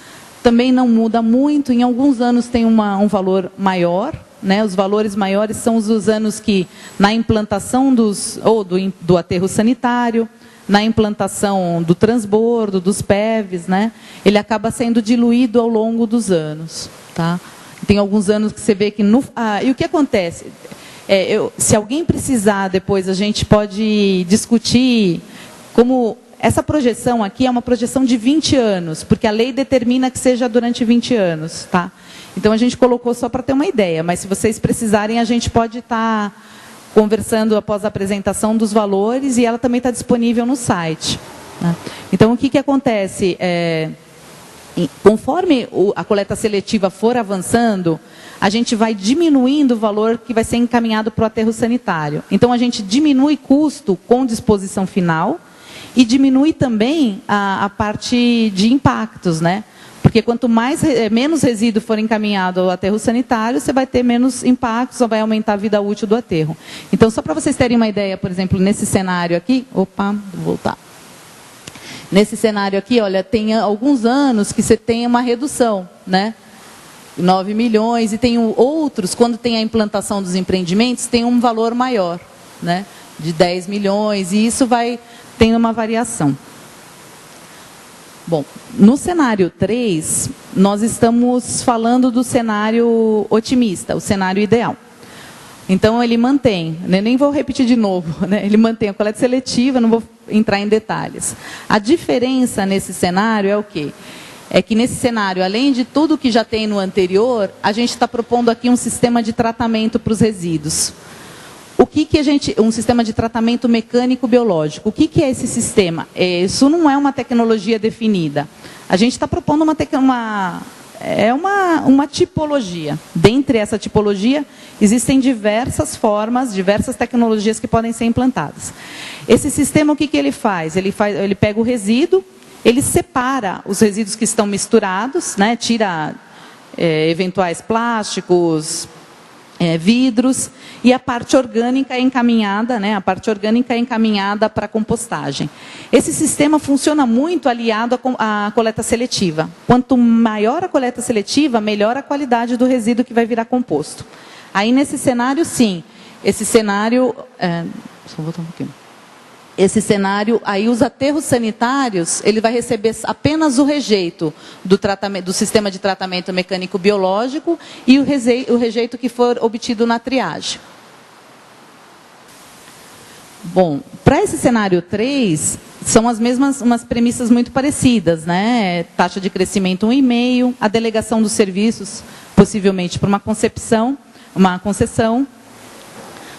também não muda muito, em alguns anos tem um valor maior, né? Os valores maiores são os anos que, na implantação do aterro sanitário, na implantação do transbordo, dos PEVs, né? Ele acaba sendo diluído ao longo dos anos. Tá? Tem alguns anos que você vê que... e o que acontece? Se alguém precisar, depois a gente pode discutir como... Essa projeção aqui é uma projeção de 20 anos, porque a lei determina que seja durante 20 anos. Tá? Então, a gente colocou só para ter uma ideia, mas se vocês precisarem, a gente pode estar conversando após a apresentação dos valores e ela também está disponível no site. Né? Então, o que acontece? Conforme a coleta seletiva for avançando, a gente vai diminuindo o valor que vai ser encaminhado para o aterro sanitário. Então, a gente diminui custo com disposição final e diminui também a parte de impactos, né? Porque quanto menos resíduo for encaminhado ao aterro sanitário, você vai ter menos impactos, ou vai aumentar a vida útil do aterro. Então, só para vocês terem uma ideia, por exemplo, nesse cenário aqui... Opa, vou voltar. Nesse cenário aqui, olha, tem alguns anos que você tem uma redução, né? 9 milhões, e tem outros, quando tem a implantação dos empreendimentos, tem um valor maior, né? De 10 milhões, e isso vai tendo uma variação. Bom, no cenário 3, nós estamos falando do cenário otimista, o cenário ideal. Então, ele mantém, né, nem vou repetir de novo, né, ele mantém a coleta seletiva, não vou entrar em detalhes. A diferença nesse cenário é o quê? É que nesse cenário, além de tudo que já tem no anterior, a gente está propondo aqui um sistema de tratamento para os resíduos. O que um sistema de tratamento mecânico-biológico. O que é esse sistema? Isso não é uma tecnologia definida. A gente está propondo uma tipologia. Dentre essa tipologia, existem diversas formas, diversas tecnologias que podem ser implantadas. Esse sistema, o que ele faz? Ele pega o resíduo, ele separa os resíduos que estão misturados, né, tira eventuais plásticos, vidros, e a parte orgânica é encaminhada, né, para a compostagem. Esse sistema funciona muito aliado à coleta seletiva. Quanto maior a coleta seletiva, melhor a qualidade do resíduo que vai virar composto. Aí, nesse cenário, sim, esse cenário... só voltar um pouquinho. Esse cenário, aí os aterros sanitários, ele vai receber apenas o rejeito do sistema de tratamento mecânico-biológico e o rejeito que for obtido na triagem. Bom, para esse cenário 3, são as mesmas, umas premissas muito parecidas, né? Taxa de crescimento 1,5, a delegação dos serviços, possivelmente por uma concessão,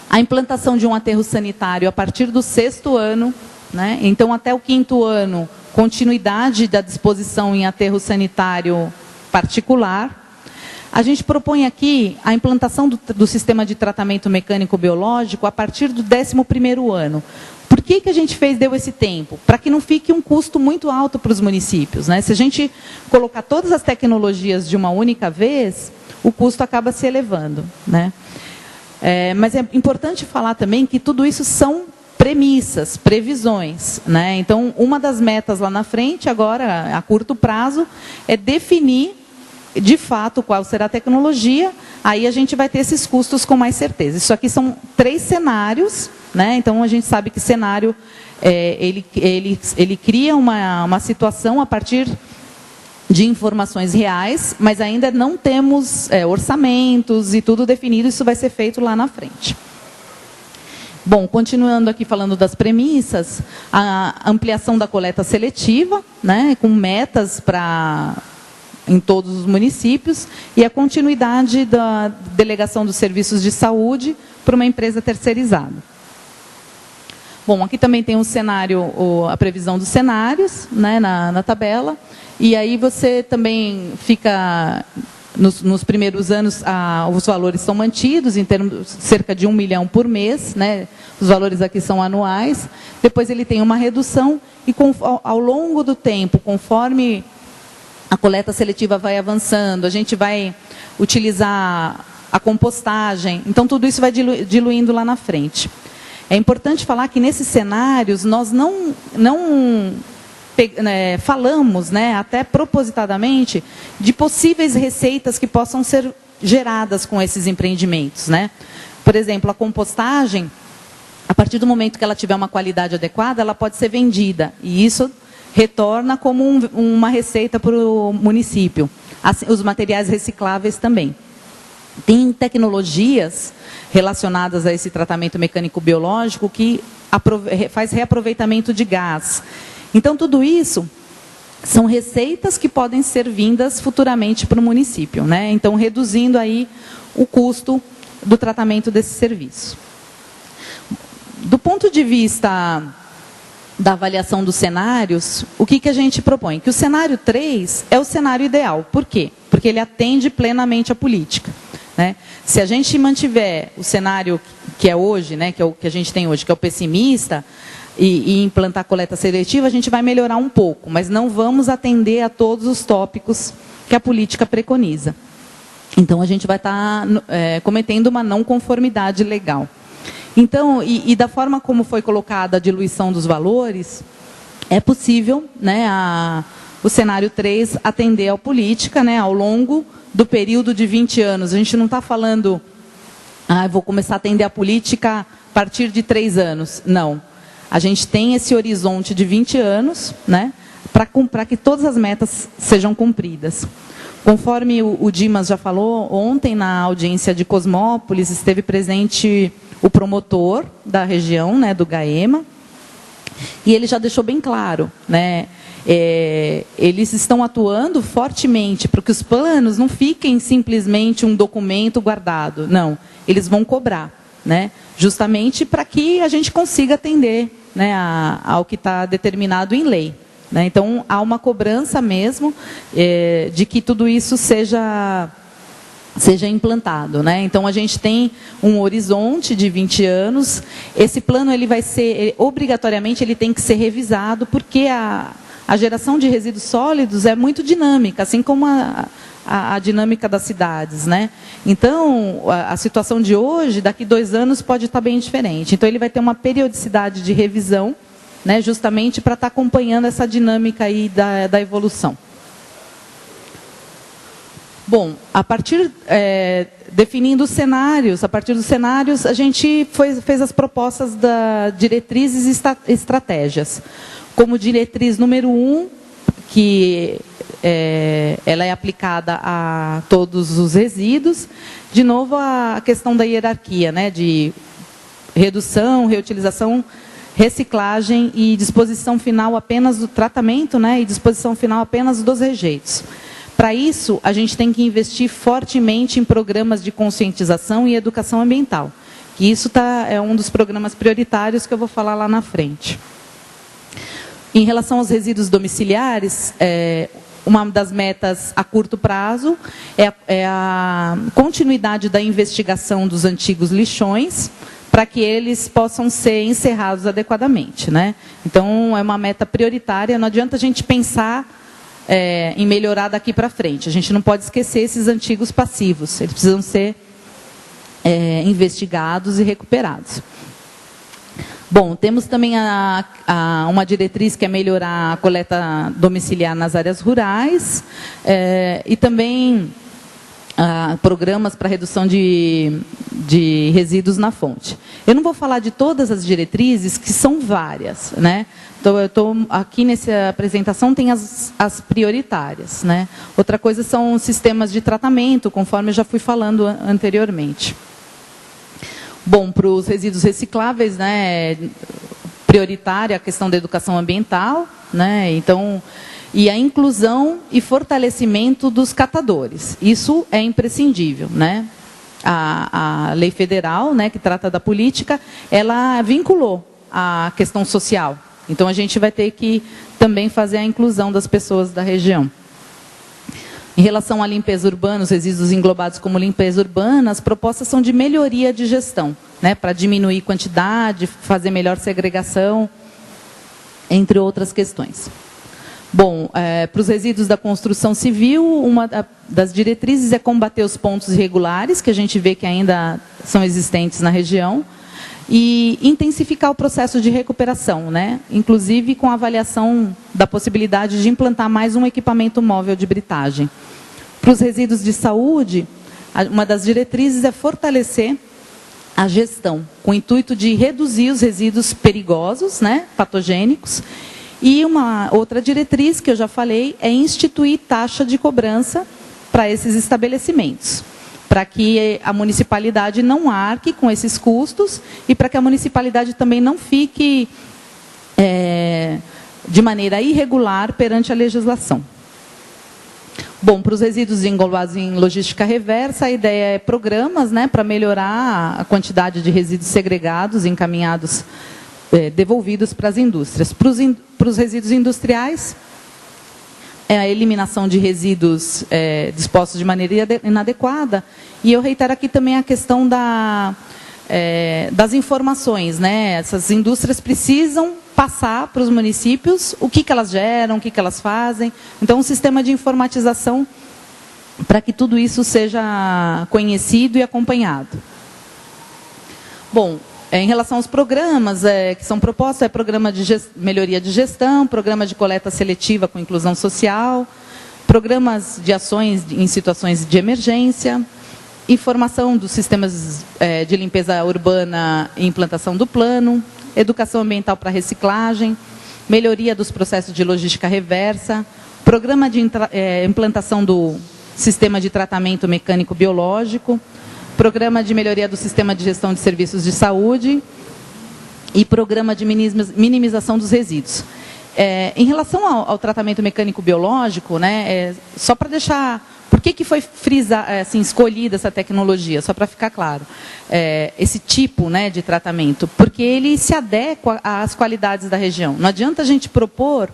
a implantação de um aterro sanitário a partir do 6º ano, né? Então, até o 5º ano, continuidade da disposição em aterro sanitário particular. A gente propõe aqui a implantação do sistema de tratamento mecânico-biológico a partir do 11º ano. Por que a gente deu esse tempo? Para que não fique um custo muito alto para os municípios, né? Se a gente colocar todas as tecnologias de uma única vez, o custo acaba se elevando, né? Mas é importante falar também que tudo isso são premissas, previsões, né? Então, uma das metas lá na frente, agora, a curto prazo, é definir, de fato, qual será a tecnologia. Aí a gente vai ter esses custos com mais certeza. Isso aqui são 3 cenários, né? Então, a gente sabe que cenário, ele cria uma situação a partir de informações reais, mas ainda não temos orçamentos e tudo definido, isso vai ser feito lá na frente. Bom, continuando aqui falando das premissas, a ampliação da coleta seletiva, né, com metas em todos os municípios, e a continuidade da delegação dos serviços de saúde para uma empresa terceirizada. Bom, aqui também tem um cenário, a previsão dos cenários, né, na tabela. E aí você também fica, nos primeiros anos, os valores são mantidos, em termos cerca de 1 milhão por mês, né? Os valores aqui são anuais. Depois ele tem uma redução e ao longo do tempo, conforme a coleta seletiva vai avançando, a gente vai utilizar a compostagem, então tudo isso vai diluindo lá na frente. É importante falar que nesses cenários nós não falamos, né, até propositadamente, de possíveis receitas que possam ser geradas com esses empreendimentos, né? Por exemplo, a compostagem, a partir do momento que ela tiver uma qualidade adequada, ela pode ser vendida. E isso retorna como uma receita para o município. Assim, os materiais recicláveis também. Tem tecnologias relacionadas a esse tratamento mecânico-biológico que faz reaproveitamento de gás. Então, tudo isso são receitas que podem ser vindas futuramente para o município, né? Então, reduzindo aí o custo do tratamento desse serviço. Do ponto de vista da avaliação dos cenários, o que a gente propõe? Que o cenário 3 é o cenário ideal. Por quê? Porque ele atende plenamente a política. né? Se a gente mantiver o cenário que é hoje, né, que é o que a gente tem hoje, que é o pessimista, e implantar coleta seletiva, a gente vai melhorar um pouco, mas não vamos atender a todos os tópicos que a política preconiza. Então, a gente vai estar cometendo uma não conformidade legal. Então, e da forma como foi colocada a diluição dos valores, é possível, né, o cenário 3 atender à política, né, ao longo do período de 20 anos. A gente não está falando, vou começar a atender a política a partir de 3 anos. Não. A gente tem esse horizonte de 20 anos, né, para que todas as metas sejam cumpridas. Conforme o Dimas já falou, ontem na audiência de Cosmópolis esteve presente o promotor da região, né, do GAEMA, e ele já deixou bem claro, né, eles estão atuando fortemente para que os planos não fiquem simplesmente um documento guardado. Não, eles vão cobrar, né, justamente para que a gente consiga atender, né, ao que está determinado em lei. Né? Então, há uma cobrança mesmo de que tudo isso seja implantado. Né? Então, a gente tem um horizonte de 20 anos. Esse plano ele vai ser, obrigatoriamente, ele tem que ser revisado, porque a geração de resíduos sólidos é muito dinâmica, assim como a dinâmica das cidades. Né? Então, a situação de hoje, daqui 2 anos, pode estar bem diferente. Então, ele vai ter uma periodicidade de revisão, né, justamente para estar acompanhando essa dinâmica aí da evolução. Bom, definindo os cenários, a partir dos cenários, a gente fez as propostas das diretrizes e estratégias. Como diretriz número 1, que ela é aplicada a todos os resíduos, de novo a questão da hierarquia, né, de redução, reutilização, reciclagem e disposição final apenas do tratamento, né, e disposição final apenas dos rejeitos. Para isso, a gente tem que investir fortemente em programas de conscientização e educação ambiental. E isso é um dos programas prioritários que eu vou falar lá na frente. Em relação aos resíduos domiciliares, uma das metas a curto prazo é a continuidade da investigação dos antigos lixões, para que eles possam ser encerrados adequadamente. Né? Então, é uma meta prioritária, não adianta a gente pensar em melhorar daqui para frente. A gente não pode esquecer esses antigos passivos, eles precisam ser investigados e recuperados. Bom, temos também uma diretriz que é melhorar a coleta domiciliar nas áreas rurais, e também programas para redução de resíduos na fonte. Eu não vou falar de todas as diretrizes, que são várias, né? Então, aqui nessa apresentação tem as prioritárias, né? Outra coisa são os sistemas de tratamento, conforme eu já fui falando anteriormente. Bom, para os resíduos recicláveis, né, prioritária a questão da educação ambiental, né? Então, e a inclusão e fortalecimento dos catadores. Isso é imprescindível, né? A lei federal, né, que trata da política, ela vinculou a questão social. Então, a gente vai ter que também fazer a inclusão das pessoas da região. Em relação à limpeza urbana, os resíduos englobados como limpeza urbana, as propostas são de melhoria de gestão, né, para diminuir quantidade, fazer melhor segregação, entre outras questões. Bom, para os resíduos da construção civil, uma das diretrizes é combater os pontos irregulares, que a gente vê que ainda são existentes na região, e intensificar o processo de recuperação, né? Inclusive com a avaliação da possibilidade de implantar mais um equipamento móvel de britagem. Para os resíduos de saúde, uma das diretrizes é fortalecer a gestão, com o intuito de reduzir os resíduos perigosos, né, patogênicos. E uma outra diretriz, que eu já falei, é instituir taxa de cobrança para esses estabelecimentos, para que a municipalidade não arque com esses custos e para que a municipalidade também não fique de maneira irregular perante a legislação. Bom, para os resíduos englobados em logística reversa, a ideia é programas, né, para melhorar a quantidade de resíduos segregados, encaminhados, devolvidos para as indústrias. Para os resíduos industriais, a eliminação de resíduos dispostos de maneira inadequada. E eu reitero aqui também a questão das informações, né? Essas indústrias precisam passar para os municípios o que elas geram, o que elas fazem. Então, um sistema de informatização para que tudo isso seja conhecido e acompanhado. Bom, em relação aos programas que são propostos, programa de melhoria de gestão, programa de coleta seletiva com inclusão social, programas de ações em situações de emergência, informação dos sistemas de limpeza urbana e implantação do plano, educação ambiental para reciclagem, melhoria dos processos de logística reversa, programa de implantação do sistema de tratamento mecânico biológico, programa de melhoria do sistema de gestão de serviços de saúde e programa de minimização dos resíduos. Em relação ao tratamento mecânico biológico, né, só para deixar... Por que foi escolhida essa tecnologia? Só para ficar claro. Esse tipo, né, de tratamento. Porque ele se adequa às qualidades da região. Não adianta a gente propor,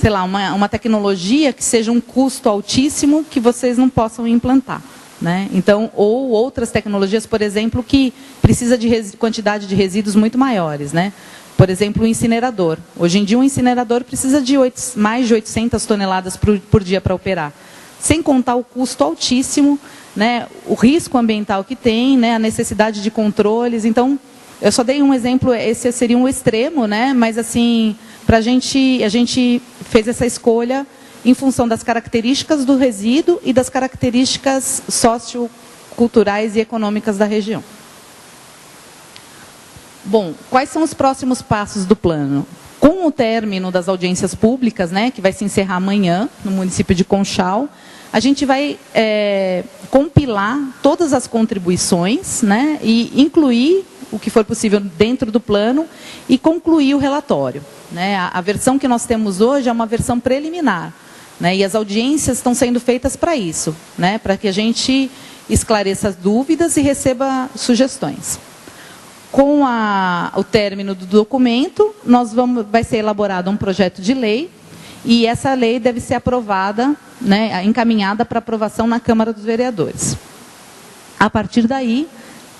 sei lá, uma tecnologia que seja um custo altíssimo que vocês não possam implantar. Né? Então, ou outras tecnologias, por exemplo, que precisa de quantidade de resíduos muito maiores. Né? Por exemplo, o incinerador. Hoje em dia, um incinerador precisa de mais de 800 toneladas por dia para operar. Sem contar o custo altíssimo, né? O risco ambiental que tem, né? A necessidade de controles. Então, eu só dei um exemplo, esse seria um extremo, né? Mas, assim, a gente fez essa escolha em função das características do resíduo e das características socioculturais e econômicas da região. Bom, quais são os próximos passos do plano? Com o término das audiências públicas, né, que vai se encerrar amanhã, no município de Conchal, a gente vai compilar todas as contribuições, né, e incluir o que for possível dentro do plano e concluir o relatório. Né? A versão que nós temos hoje é uma versão preliminar. Né, e as audiências estão sendo feitas para isso, né, para que a gente esclareça as dúvidas e receba sugestões. Com o término do documento, vai ser elaborado um projeto de lei e essa lei deve ser aprovada, né, encaminhada para aprovação na Câmara dos Vereadores. A partir daí,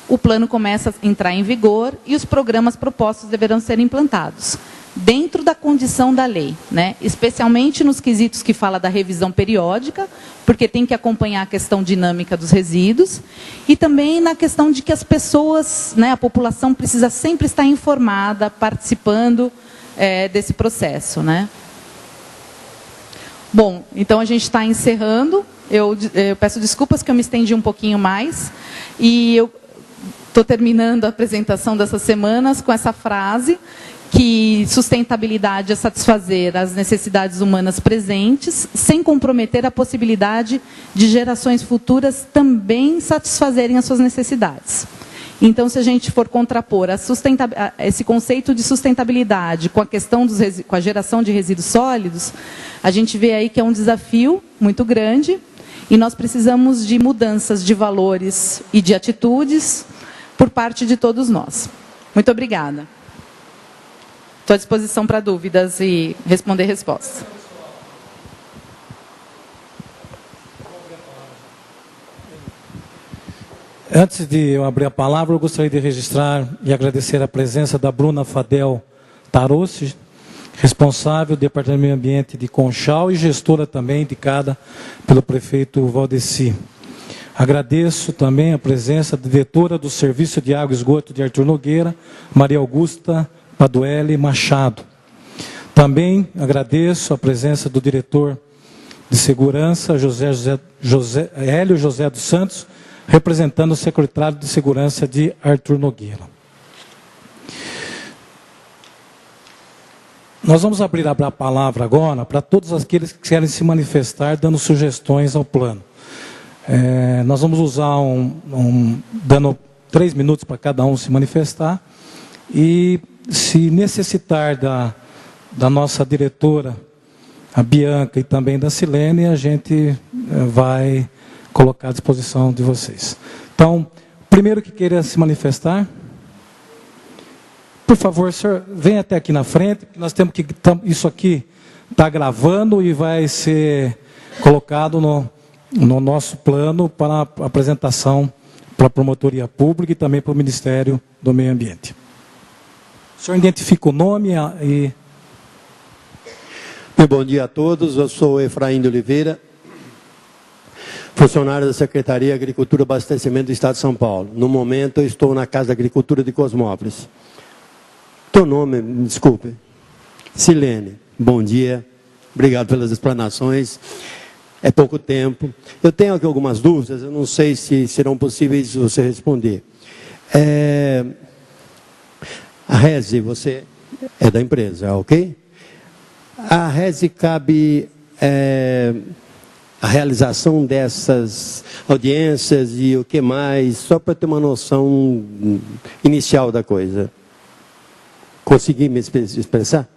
o plano começa a entrar em vigor e os programas propostos deverão ser implantados, dentro da condição da lei, né? Especialmente nos quesitos que fala da revisão periódica, porque tem que acompanhar a questão dinâmica dos resíduos, e também na questão de que as pessoas, né, a população precisa sempre estar informada, participando desse processo. Né? Bom, então a gente está encerrando, eu peço desculpas que eu me estendi um pouquinho mais, e eu estou terminando a apresentação dessas semanas com essa frase, que sustentabilidade é satisfazer as necessidades humanas presentes, sem comprometer a possibilidade de gerações futuras também satisfazerem as suas necessidades. Então, se a gente for contrapor esse conceito de sustentabilidade com a questão com a geração de resíduos sólidos, a gente vê aí que é um desafio muito grande e nós precisamos de mudanças de valores e de atitudes por parte de todos nós. Muito obrigada. Estou à disposição para dúvidas e responder respostas. Antes de eu abrir a palavra, eu gostaria de registrar e agradecer a presença da Bruna Fadel Tarossi, responsável do Departamento do Meio Ambiente de Conchal e gestora também indicada pelo prefeito Valdeci. Agradeço também a presença da diretora do Serviço de Água e Esgoto de Artur Nogueira, Maria Augusta Paduelli Machado. Também agradeço a presença do diretor de Segurança, Hélio José dos Santos, representando o secretário de Segurança de Artur Nogueira. Nós vamos abrir a palavra agora para todos aqueles que querem se manifestar, dando sugestões ao plano. Nós vamos usar dando 3 minutos para cada um se manifestar, e se necessitar da nossa diretora, a Bianca, e também da Silene, a gente vai colocar à disposição de vocês. Então, primeiro que queira se manifestar, por favor, senhor, venha até aqui na frente, nós temos que, isso aqui está gravando e vai ser colocado no nosso plano para apresentação para a Promotoria Pública e também para o Ministério do Meio Ambiente. O senhor identifica o nome e... Bom dia a todos, eu sou Efraim de Oliveira, funcionário da Secretaria de Agricultura e Abastecimento do Estado de São Paulo. No momento eu estou na Casa da Agricultura de Cosmópolis. Teu nome, me desculpe. Silene, bom dia, obrigado pelas explanações. É pouco tempo. Eu tenho aqui algumas dúvidas, eu não sei se serão possíveis você responder. A RESE, você é da empresa, ok? A RESE cabe a realização dessas audiências e o que mais, só para ter uma noção inicial da coisa. Consegui me expressar?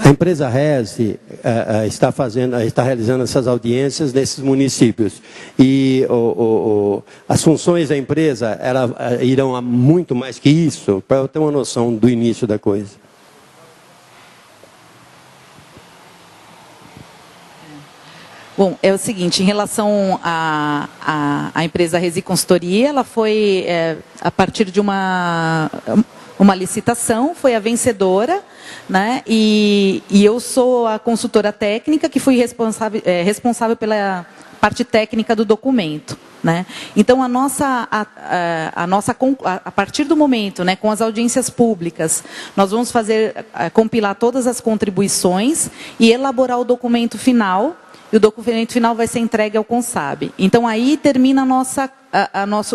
A empresa RESE está realizando essas audiências nesses municípios. E as funções da empresa irão a muito mais que isso, para eu ter uma noção do início da coisa. Bom, é o seguinte, em relação à empresa RESE Consultoria, ela foi, a partir de uma licitação, foi a vencedora, né? E eu sou a consultora técnica que fui responsável pela parte técnica do documento, né? Então a partir do momento, né, com as audiências públicas, nós vamos compilar todas as contribuições e elaborar o documento final. E o documento final vai ser entregue ao CONSAB. Então aí termina o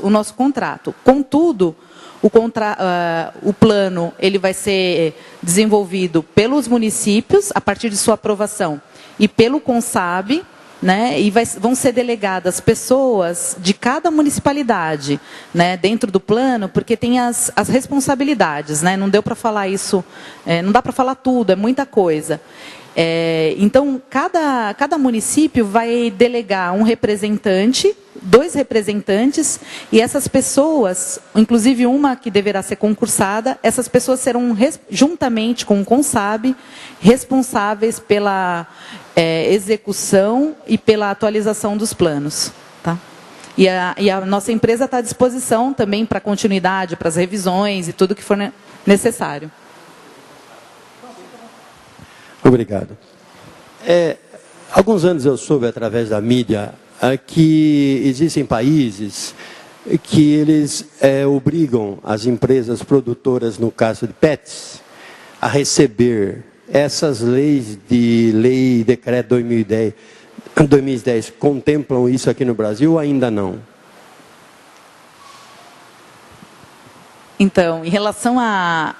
nosso contrato. Contudo, o plano ele vai ser desenvolvido pelos municípios, a partir de sua aprovação, e pelo CONSAB, né, e vão ser delegadas pessoas de cada municipalidade, né, dentro do plano, porque tem as responsabilidades, né, não deu para falar isso, não dá para falar tudo, é muita coisa. Então, cada município vai delegar um representante, 2 representantes, e essas pessoas, inclusive uma que deverá ser concursada, essas pessoas serão, juntamente com o CONSAB, responsáveis pela execução e pela atualização dos planos. Tá? E a nossa empresa está à disposição também para continuidade, para as revisões e tudo que for necessário. Obrigado. Alguns anos eu soube, através da mídia, que existem países que eles obrigam as empresas produtoras, no caso de PETs, a receber essas leis de decreto 2010 contemplam isso aqui no Brasil ou ainda não? Então, em relação a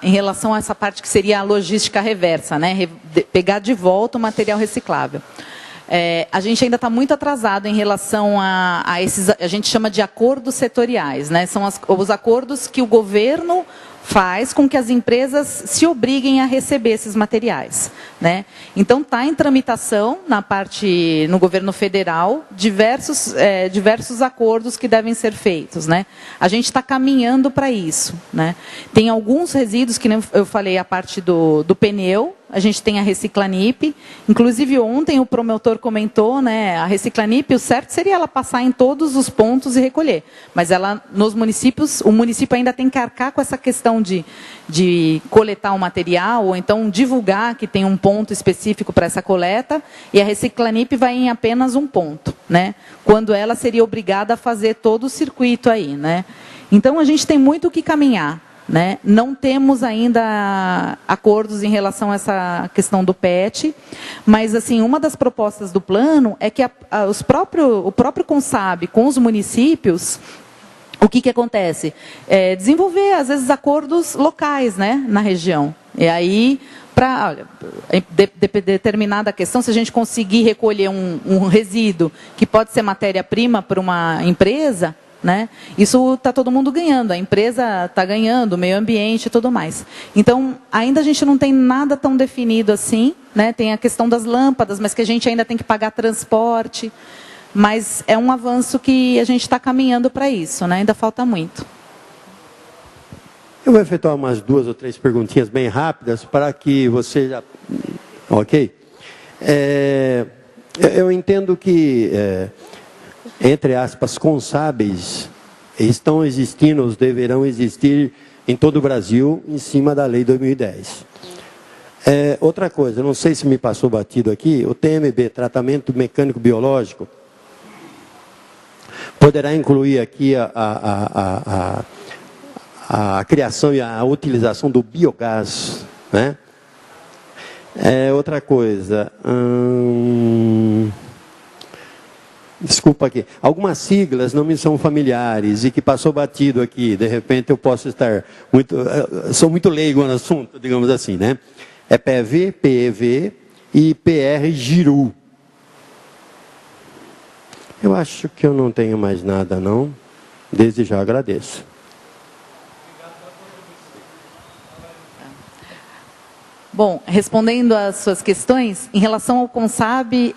essa parte que seria a logística reversa, né? Pegar de volta o material reciclável. A gente ainda está muito atrasado em relação a esses, a gente chama de acordos setoriais, né? São os acordos que o governo faz com que as empresas se obriguem a receber esses materiais, né? Então está em tramitação no governo federal diversos acordos que devem ser feitos, né? A gente está caminhando para isso, né? Tem alguns resíduos que nem eu falei, a parte do pneu. A gente tem a Reciclanip, inclusive ontem o promotor comentou, né, a Reciclanip, o certo seria ela passar em todos os pontos e recolher, mas ela, nos municípios, o município ainda tem que arcar com essa questão de coletar o material, ou então divulgar que tem um ponto específico para essa coleta, e a Reciclanip vai em apenas um ponto, né, quando ela seria obrigada a fazer todo o circuito aí, né. Então a gente tem muito o que caminhar. Né? Não temos ainda acordos em relação a essa questão do PET, mas assim, uma das propostas do plano é que o próprio CONSAB com os municípios, o que acontece? Desenvolver, às vezes, acordos locais, né, na região. E aí, para determinada questão, se a gente conseguir recolher um resíduo que pode ser matéria-prima para uma empresa, né? Isso está todo mundo ganhando, a empresa está ganhando, o meio ambiente e tudo mais. Então, ainda a gente não tem nada tão definido assim, né? Tem a questão das lâmpadas, mas que a gente ainda tem que pagar transporte, mas é um avanço que a gente está caminhando para isso, né? Ainda falta muito. Eu vou efetuar umas 2 ou 3 perguntinhas bem rápidas para que você já... Ok? Eu entendo que, entre aspas, consábeis estão existindo, os deverão existir em todo o Brasil, em cima da Lei 2010. Outra coisa, não sei se me passou batido aqui, o TMB, Tratamento Mecânico Biológico, poderá incluir aqui a criação e a utilização do biogás, né? Outra coisa, desculpa aqui, algumas siglas não me são familiares e que passou batido aqui, de repente eu posso estar sou muito leigo no assunto, digamos assim, né? PEV, PEV e PR-GIRU. Eu acho que eu não tenho mais nada, não. Desde já agradeço. Bom, respondendo às suas questões, em relação ao CONSAB,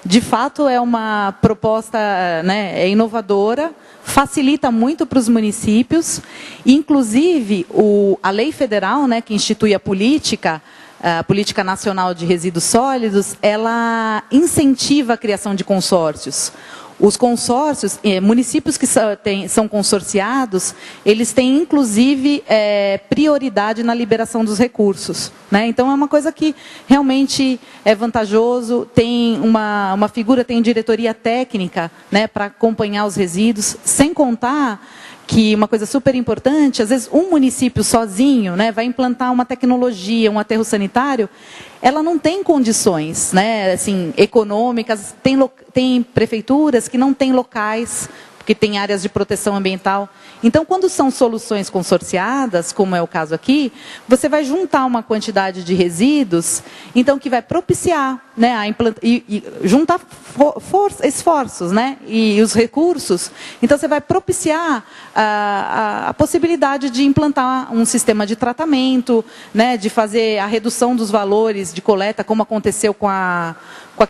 de fato é uma proposta, né, inovadora, facilita muito para os municípios, inclusive a lei federal, né, que institui a Política Nacional de Resíduos Sólidos, ela incentiva a criação de consórcios. Os consórcios, municípios que são consorciados, eles têm, inclusive, prioridade na liberação dos recursos, né? Então, é uma coisa que realmente é vantajoso, tem uma figura, tem diretoria técnica, né, para acompanhar os resíduos, sem contar que uma coisa super importante, às vezes um município sozinho, né, vai implantar uma tecnologia, um aterro sanitário, ela não tem condições, né, assim, econômicas, tem prefeituras que não têm locais, porque tem áreas de proteção ambiental. Então, quando são soluções consorciadas, como é o caso aqui, você vai juntar uma quantidade de resíduos, então que vai propiciar, né, e juntar esforços, né, e os recursos. Então, você vai propiciar a possibilidade de implantar um sistema de tratamento, né, de fazer a redução dos valores de coleta, como aconteceu com a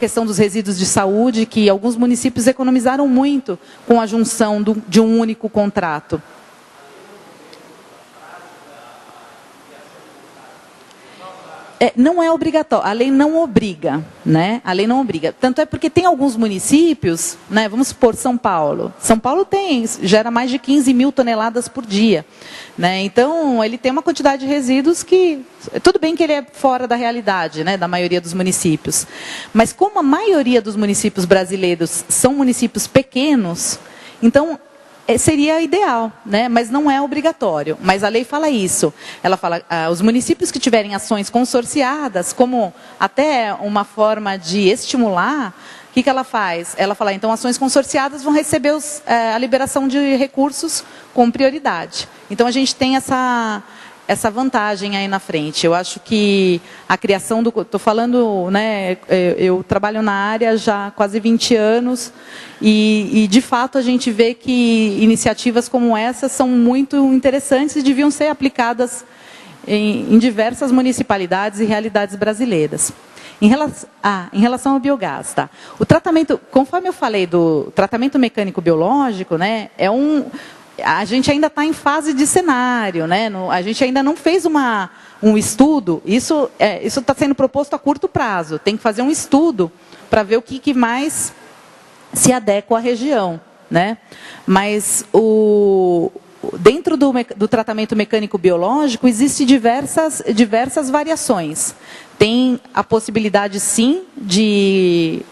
questão dos resíduos de saúde, que alguns municípios economizaram muito com a junção de um único contrato. Não é obrigatório, a lei não obriga, né? A lei não obriga. Tanto é porque tem alguns municípios, né? Vamos supor, São Paulo. São Paulo gera mais de 15 mil toneladas por dia, né? Então, ele tem uma quantidade de resíduos que, tudo bem que ele é fora da realidade, né, da maioria dos municípios. Mas como a maioria dos municípios brasileiros são municípios pequenos, então seria ideal, né? Mas não é obrigatório. Mas a lei fala isso. Ela fala, os municípios que tiverem ações consorciadas, como até uma forma de estimular, o que ela faz? Ela fala, então, ações consorciadas vão receber a liberação de recursos com prioridade. Então, a gente tem essa vantagem aí na frente. Eu acho que a criação estou falando, né, eu trabalho na área já há quase 20 anos e, de fato, a gente vê que iniciativas como essa são muito interessantes e deviam ser aplicadas em diversas municipalidades e realidades brasileiras. Em relação ao biogás, tá? O tratamento, conforme eu falei do tratamento mecânico biológico, né, a gente ainda está em fase de cenário, né? A gente ainda não fez um estudo. Isso está sendo proposto a curto prazo. Tem que fazer um estudo para ver o que mais se adequa à região, né? Mas dentro do tratamento mecânico biológico existem diversas variações. Tem a possibilidade, sim, de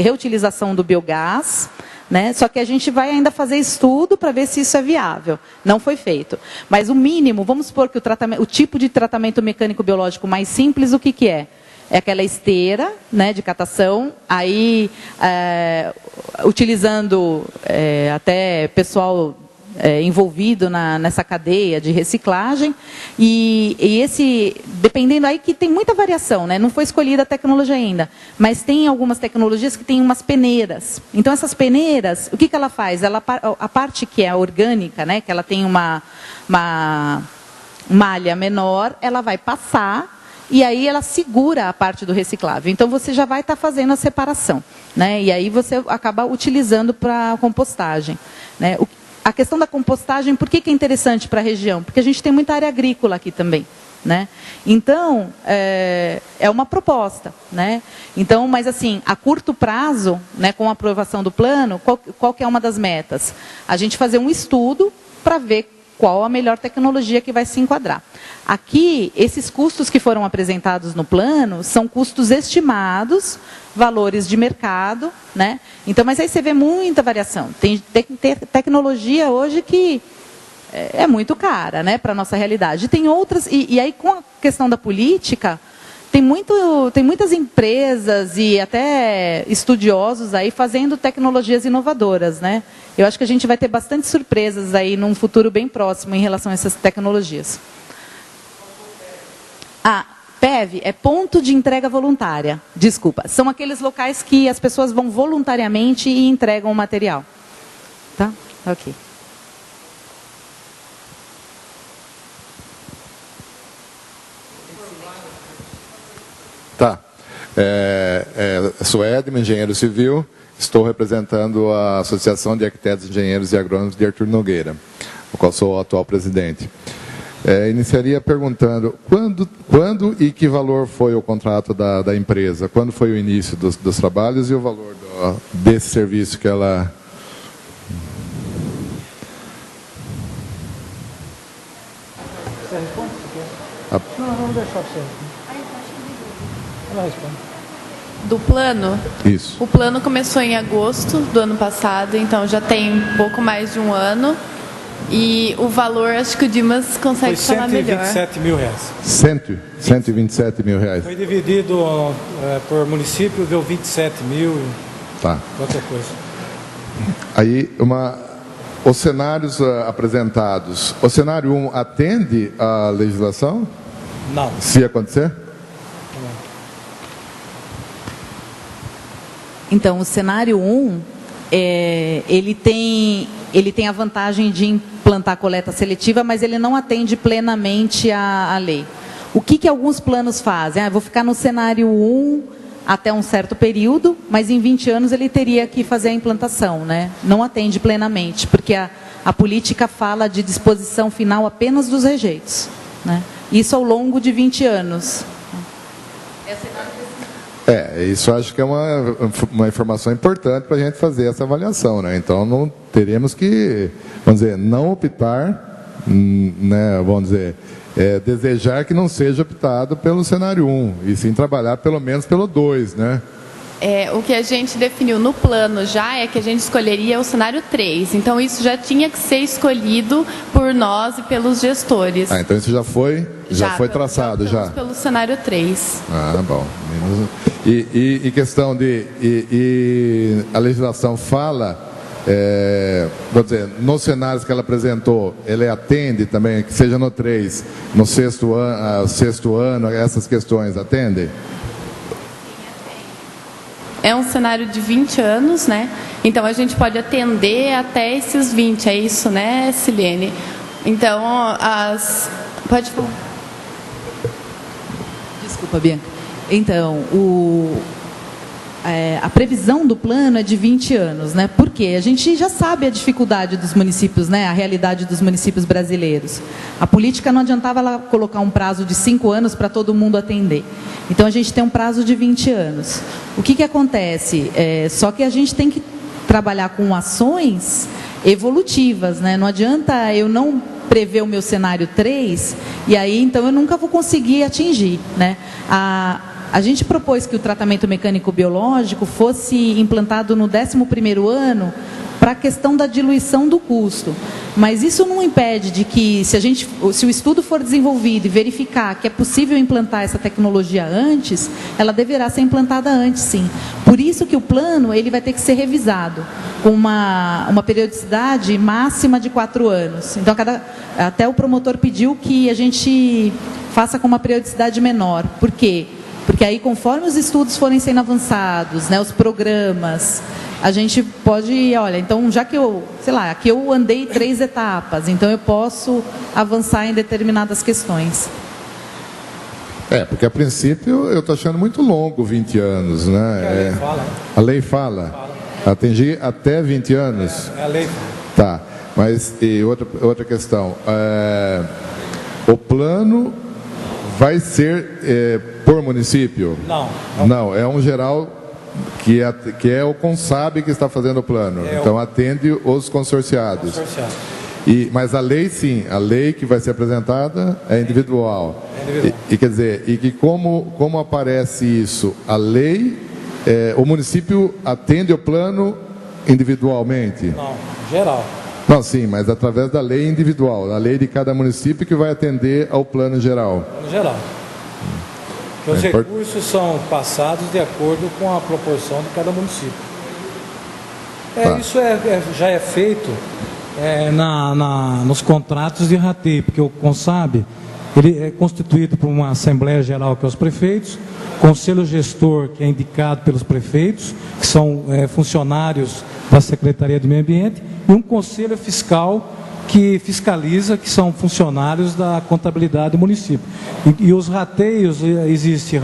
reutilização do biogás, né? Só que a gente vai ainda fazer estudo para ver se isso é viável. Não foi feito. Mas o mínimo, vamos supor que o tipo de tratamento mecânico biológico mais simples, o que é? É aquela esteira, né, de catação, aí utilizando até pessoal envolvido nessa cadeia de reciclagem, e dependendo aí que tem muita variação, né? Não foi escolhida a tecnologia ainda, mas tem algumas tecnologias que tem umas peneiras. Então, essas peneiras, o que ela faz? A parte que é orgânica, né, que ela tem uma malha menor, ela vai passar, e aí ela segura a parte do reciclável. Então, você já vai estar fazendo a separação, né? E aí você acaba utilizando para compostagem, né? a questão da compostagem, por que é interessante para a região? Porque a gente tem muita área agrícola aqui também, né? Então, é uma proposta, né? Então, mas assim, a curto prazo, né, com a aprovação do plano, qual que é uma das metas? A gente fazer um estudo para ver qual a melhor tecnologia que vai se enquadrar. Aqui, esses custos que foram apresentados no plano são custos estimados, valores de mercado, né? Então, mas aí você vê muita variação. Tem tecnologia hoje que é muito cara, né, para a nossa realidade. Tem outras, e aí com a questão da política, tem muitas empresas e até estudiosos aí fazendo tecnologias inovadoras, né? Eu acho que a gente vai ter bastante surpresas aí num futuro bem próximo em relação a essas tecnologias. PEV é ponto de entrega voluntária. Desculpa, são aqueles locais que as pessoas vão voluntariamente e entregam o material. Tá? Ok. Tá. Sou Edmo, engenheiro civil, estou representando a Associação de Arquitetos, Engenheiros e Agrônomos de Artur Nogueira, o qual sou o atual presidente. Iniciaria perguntando quando e que valor foi o contrato da empresa, quando foi o início dos trabalhos e o valor desse serviço que ela... Você responde? Não, vamos deixar você. Ela responde. Do plano? Isso. O plano começou em agosto do ano passado, então já tem um pouco mais de um ano. E o valor, acho que o Dimas consegue falar melhor. Foi 127 mil reais. 127 mil reais. Foi dividido por município, deu 27 mil, tá. Qualquer coisa. Aí, os cenários apresentados, o cenário 1 atende à legislação? Não. Se acontecer? Então, o cenário 1, ele tem a vantagem de implantar coleta seletiva, mas ele não atende plenamente à lei. O que alguns planos fazem? Eu vou ficar no cenário 1 até um certo período, mas em 20 anos ele teria que fazer a implantação, né? Não atende plenamente, porque a política fala de disposição final apenas dos rejeitos, né? Isso ao longo de 20 anos. Isso acho que é uma informação importante para a gente fazer essa avaliação, né? Então, não teremos que, vamos dizer, não optar, né, vamos dizer, desejar que não seja optado pelo cenário 1, e sim trabalhar pelo menos pelo 2, né? O que a gente definiu no plano já é que a gente escolheria o cenário 3. Então, isso já tinha que ser escolhido por nós e pelos gestores. Então isso já foi traçado, já? Pelo cenário 3. Bom. E questão de... E a legislação fala, vou dizer, nos cenários que ela apresentou, ele atende também, que seja no 3, no sexto ano, essas questões atendem? É um cenário de 20 anos, né? Então, a gente pode atender até esses 20, é isso, né, Silene? Então, Pode falar. Desculpa, Bianca. Então, a previsão do plano é de 20 anos, né? Por quê? A gente já sabe a dificuldade dos municípios, né? A realidade dos municípios brasileiros. A política não adiantava ela colocar um prazo de 5 anos para todo mundo atender. Então, a gente tem um prazo de 20 anos. O que acontece? Só que a gente tem que trabalhar com ações evolutivas, né? Não adianta eu não prever o meu cenário 3 e aí, então, eu nunca vou conseguir atingir, né? A gente propôs que o tratamento mecânico-biológico fosse implantado no 11º ano para a questão da diluição do custo. Mas isso não impede de que, se o estudo for desenvolvido e verificar que é possível implantar essa tecnologia antes, ela deverá ser implantada antes, sim. Por isso que o plano ele vai ter que ser revisado com uma periodicidade máxima de 4 anos. Então, até o promotor pediu que a gente faça com uma periodicidade menor. Por quê? Porque aí, conforme os estudos forem sendo avançados, né, os programas, a gente pode, olha, então, já que aqui eu andei 3 etapas, então eu posso avançar em determinadas questões. Porque a princípio eu estou achando muito longo 20 anos, né? A lei fala. Atingir até 20 anos? A lei. Tá. Mas, e outra questão, o plano vai ser por município? Não, é um geral que é o CONSAB que está fazendo o plano. Então, atende os consorciados. Mas a lei, sim, a lei que vai ser apresentada é individual. E quer dizer, e que como aparece isso? A lei, o município atende o plano individualmente? Não, geral. Não, sim, mas através da lei individual, a lei de cada município que vai atender ao plano geral. Plano geral. Que os recursos são passados de acordo com a proporção de cada município. Isso já é feito nos contratos de rateio, porque o CONSAB ele é constituído por uma Assembleia Geral, que é os prefeitos, conselho gestor, que é indicado pelos prefeitos, que são funcionários da Secretaria do Meio Ambiente, e um conselho fiscal que fiscaliza, que são funcionários da contabilidade do município. E os rateios, existe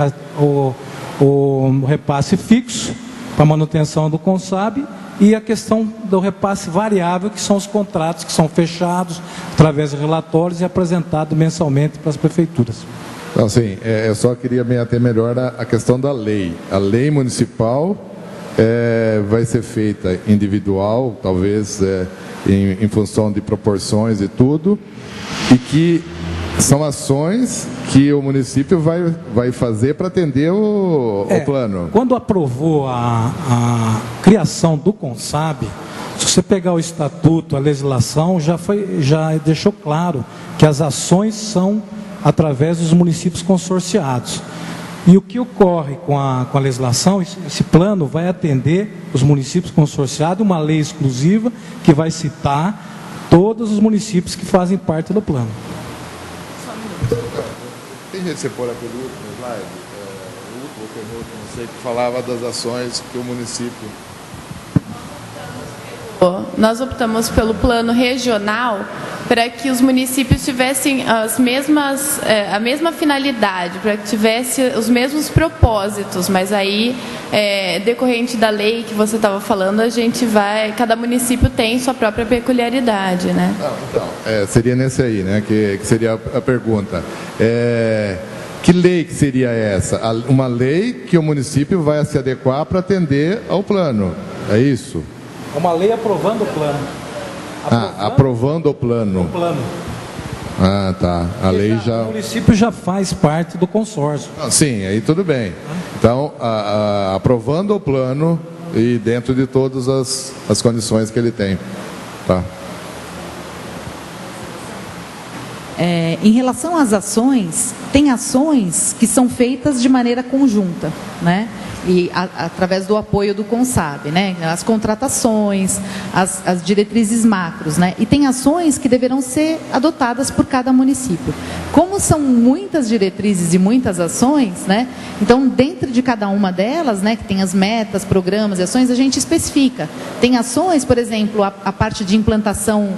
o repasse fixo para manutenção do CONSAB e a questão do repasse variável, que são os contratos que são fechados através de relatórios e apresentados mensalmente para as prefeituras. Então, sim, eu só queria me ater melhor a questão da lei. A lei municipal vai ser feita individual, talvez em função de proporções e tudo, e que são ações que o município vai fazer para atender o plano. Quando aprovou a criação do CONSAB, se você pegar o estatuto, a legislação, já deixou claro que as ações são através dos municípios consorciados. E o que ocorre com a legislação, esse plano vai atender os municípios consorciados, uma lei exclusiva que vai citar todos os municípios que fazem parte do plano. Tem jeito de você pôr aquele último slide, o último ou penúltimo, não sei, que falava das ações que o município... Nós optamos pelo plano regional para que os municípios tivessem a mesma finalidade, para que tivesse os mesmos propósitos, mas aí, decorrente da lei que você estava falando, cada município tem sua própria peculiaridade, né? Então, seria nesse aí, né, que seria a pergunta. Que lei que seria essa? Uma lei que o município vai se adequar para atender ao plano, é isso? Uma lei aprovando o plano. Aprovando o plano. O plano. Ah, tá. A lei já... O município já faz parte do consórcio. Sim, aí tudo bem. Então, aprovando o plano e dentro de todas as condições que ele tem. Tá. Em relação às ações, tem ações que são feitas de maneira conjunta, né? E através do apoio do CONSAB, né? As contratações, as diretrizes macros, né? E tem ações que deverão ser adotadas por cada município. Como são muitas diretrizes e muitas ações, né? Então, dentro de cada uma delas, né, que tem as metas, programas e ações, a gente especifica. Tem ações, por exemplo, a parte de implantação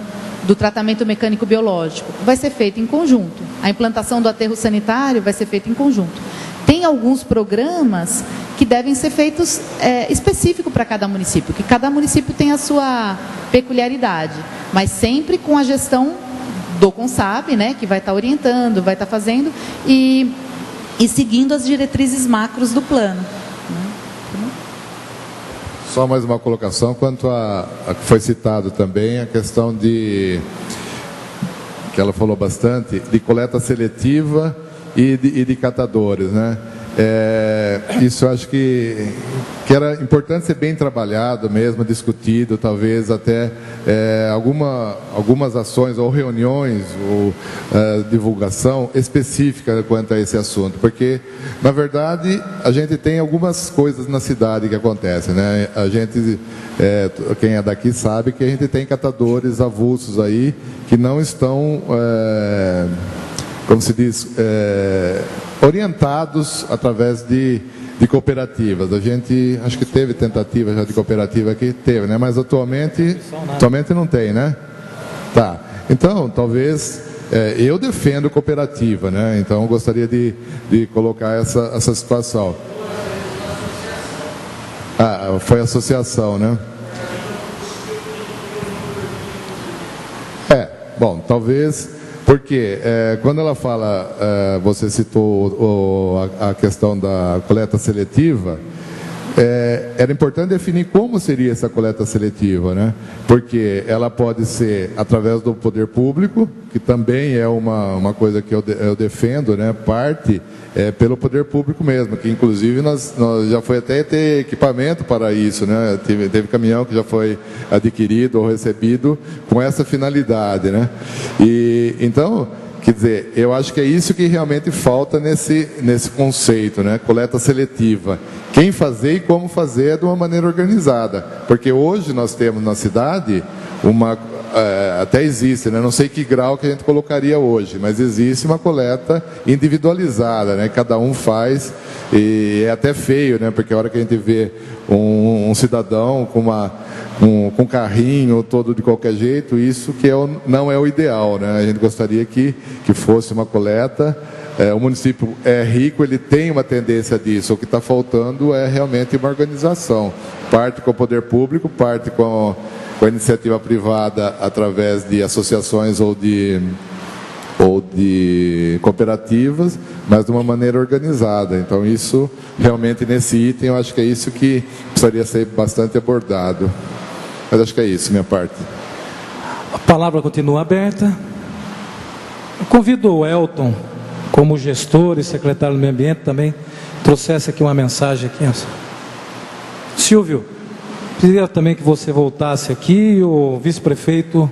do tratamento mecânico biológico vai ser feita em conjunto. A implantação do aterro sanitário vai ser feita em conjunto. Tem alguns programas que devem ser feitos específico para cada município, que cada município tem a sua peculiaridade, mas sempre com a gestão do CONSAB, né, que vai estar orientando, vai estar fazendo e seguindo as diretrizes macros do plano. Só mais uma colocação quanto a que foi citado também, a questão que ela falou bastante, de coleta seletiva e de catadores, né? Isso eu acho que era importante ser bem trabalhado mesmo, discutido, talvez até algumas ações ou reuniões ou divulgação específica quanto a esse assunto, porque na verdade a gente tem algumas coisas na cidade que acontecem, né? A gente, quem é daqui sabe que a gente tem catadores avulsos aí que não estão como se diz, orientados através de cooperativas. A gente, acho que teve tentativa já de cooperativa aqui, teve, né? Mas atualmente não tem, né? Tá. Então, talvez, eu defendo cooperativa, né? Então, eu gostaria de colocar essa situação. Foi associação, né? Bom, talvez, porque quando ela fala, você citou a questão da coleta seletiva, era importante definir como seria essa coleta seletiva, né? Porque ela pode ser através do poder público, que também é uma coisa que eu defendo, né? Parte pelo poder público mesmo, que inclusive nós já foi até ter equipamento para isso, né? Teve caminhão que já foi adquirido ou recebido com essa finalidade, né? E então, quer dizer, eu acho que é isso que realmente falta nesse conceito, né? Coleta seletiva. Quem fazer e como fazer é de uma maneira organizada. Porque hoje nós temos na cidade até existe, né? Não sei que grau que a gente colocaria hoje, mas existe uma coleta individualizada, né? Cada um faz, e é até feio, né? Porque a hora que a gente vê um cidadão com um carrinho todo de qualquer jeito, isso que não é o ideal, né? A gente gostaria que fosse uma coleta. O município é rico, ele tem uma tendência disso. O que está faltando é realmente uma organização. Parte com o poder público, parte com a iniciativa privada através de associações ou de cooperativas, mas de uma maneira organizada. Então, isso, realmente, nesse item, eu acho que é isso que precisaria ser bastante abordado. Mas acho que é isso, minha parte. A palavra continua aberta. Eu convido o Elton, como gestor e secretário do Meio Ambiente, também trouxesse aqui uma mensagem aqui. Silvio, queria também que você voltasse aqui, o vice-prefeito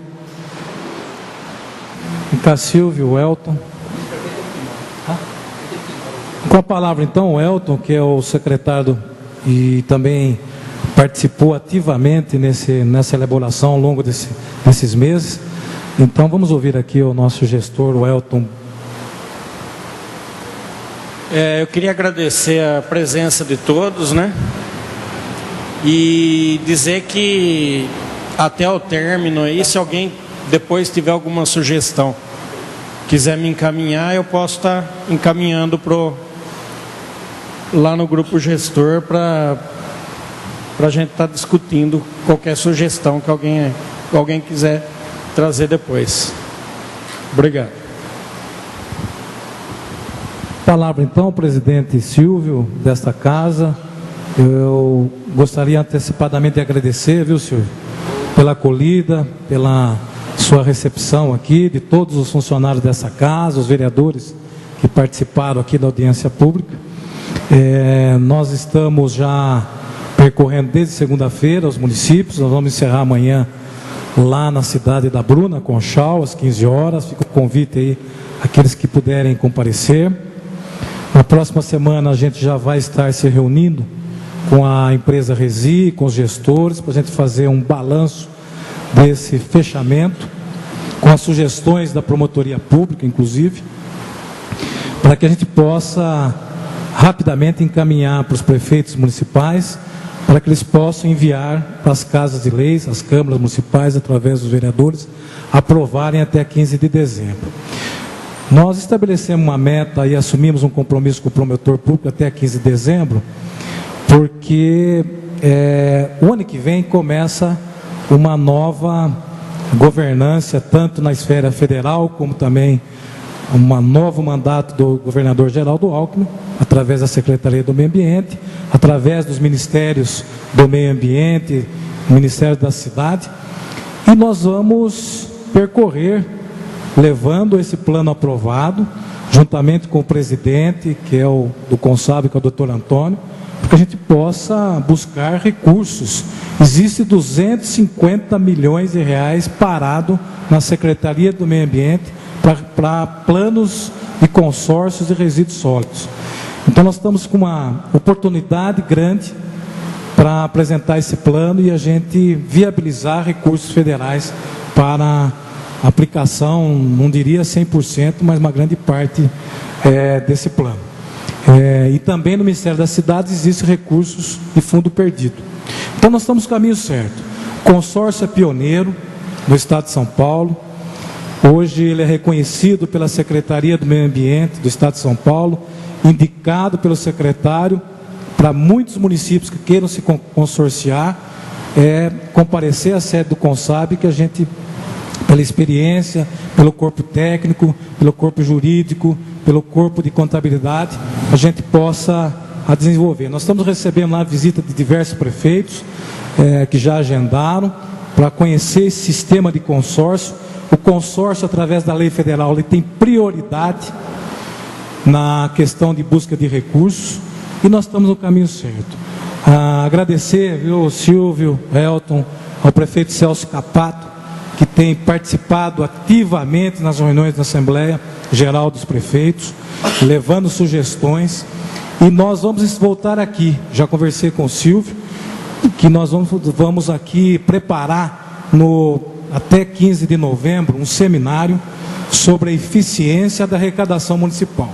Silvio, o Elton. Com a palavra então o Elton, que é o secretário e também participou ativamente nessa elaboração ao longo desses meses. Então vamos ouvir aqui o nosso gestor, o Elton. Eu queria agradecer a presença de todos, né? E dizer que até o término aí, se alguém depois tiver alguma sugestão, quiser me encaminhar, eu posso estar encaminhando lá no grupo gestor para a gente estar discutindo qualquer sugestão que alguém quiser trazer depois. Obrigado. Palavra então, presidente Silvio, desta casa. Eu gostaria antecipadamente de agradecer, viu, Silvio, pela acolhida, pela sua recepção aqui, de todos os funcionários dessa casa, os vereadores que participaram aqui da audiência pública. Nós estamos já percorrendo desde segunda-feira os municípios. Nós vamos encerrar amanhã lá na cidade da Bruna, Conchal, às 15 horas. Fica o convite aí, aqueles que puderem comparecer. Na próxima semana a gente já vai estar se reunindo com a empresa Resi, com os gestores, para a gente fazer um balanço desse fechamento, com as sugestões da promotoria pública, inclusive, para que a gente possa rapidamente encaminhar para os prefeitos municipais, para que eles possam enviar para as casas de leis, as câmaras municipais, através dos vereadores, aprovarem até 15 de dezembro. Nós estabelecemos uma meta e assumimos um compromisso com o promotor público até 15 de dezembro, porque o ano que vem começa uma nova governança, tanto na esfera federal, como também um novo mandato do governador Geraldo Alckmin, através da Secretaria do Meio Ambiente, através dos Ministérios do Meio Ambiente, Ministério da Cidade, e nós vamos percorrer, levando esse plano aprovado, juntamente com o presidente, que é o do Consábio, que é o Dr. Antônio, para que a gente possa buscar recursos. Existe 250 milhões de reais parado na Secretaria do Meio Ambiente para planos de consórcios de resíduos sólidos. Então nós estamos com uma oportunidade grande para apresentar esse plano e a gente viabilizar recursos federais para aplicação, não diria 100%, mas uma grande parte desse plano. E também no Ministério das Cidades existem recursos de fundo perdido. Então nós estamos no caminho certo. O consórcio é pioneiro no Estado de São Paulo. Hoje ele é reconhecido pela Secretaria do Meio Ambiente do Estado de São Paulo, indicado pelo secretário para muitos municípios que queiram se consorciar, comparecer à sede do Consab, que a gente pela experiência, pelo corpo técnico, pelo corpo jurídico, pelo corpo de contabilidade, a gente possa desenvolver. Nós estamos recebendo lá a visita de diversos prefeitos que já agendaram para conhecer esse sistema de consórcio. O consórcio, através da lei federal, ele tem prioridade na questão de busca de recursos e nós estamos no caminho certo. Agradecer, viu, Silvio, Elton, ao prefeito Celso Capato, que tem participado ativamente nas reuniões da Assembleia Geral dos Prefeitos, levando sugestões, e nós vamos voltar aqui, já conversei com o Silvio, que nós vamos aqui preparar até 15 de novembro um seminário sobre a eficiência da arrecadação municipal.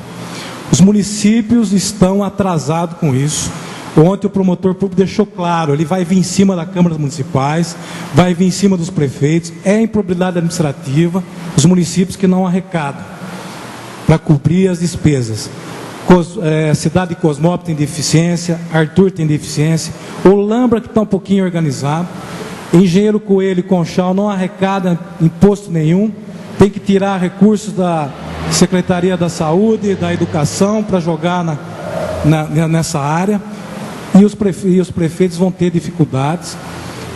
Os municípios estão atrasados com isso. Ontem o promotor público deixou claro, ele vai vir em cima da Câmara Municipais, vai vir em cima dos prefeitos, é improbidade administrativa, os municípios que não arrecadam para cobrir as despesas. Cidade de Cosmópolis tem deficiência, Arthur tem deficiência, Olambra que está um pouquinho organizado, Engenheiro Coelho e Conchal não arrecada imposto nenhum, tem que tirar recursos da Secretaria da Saúde, da Educação para jogar nessa área. E os prefeitos vão ter dificuldades,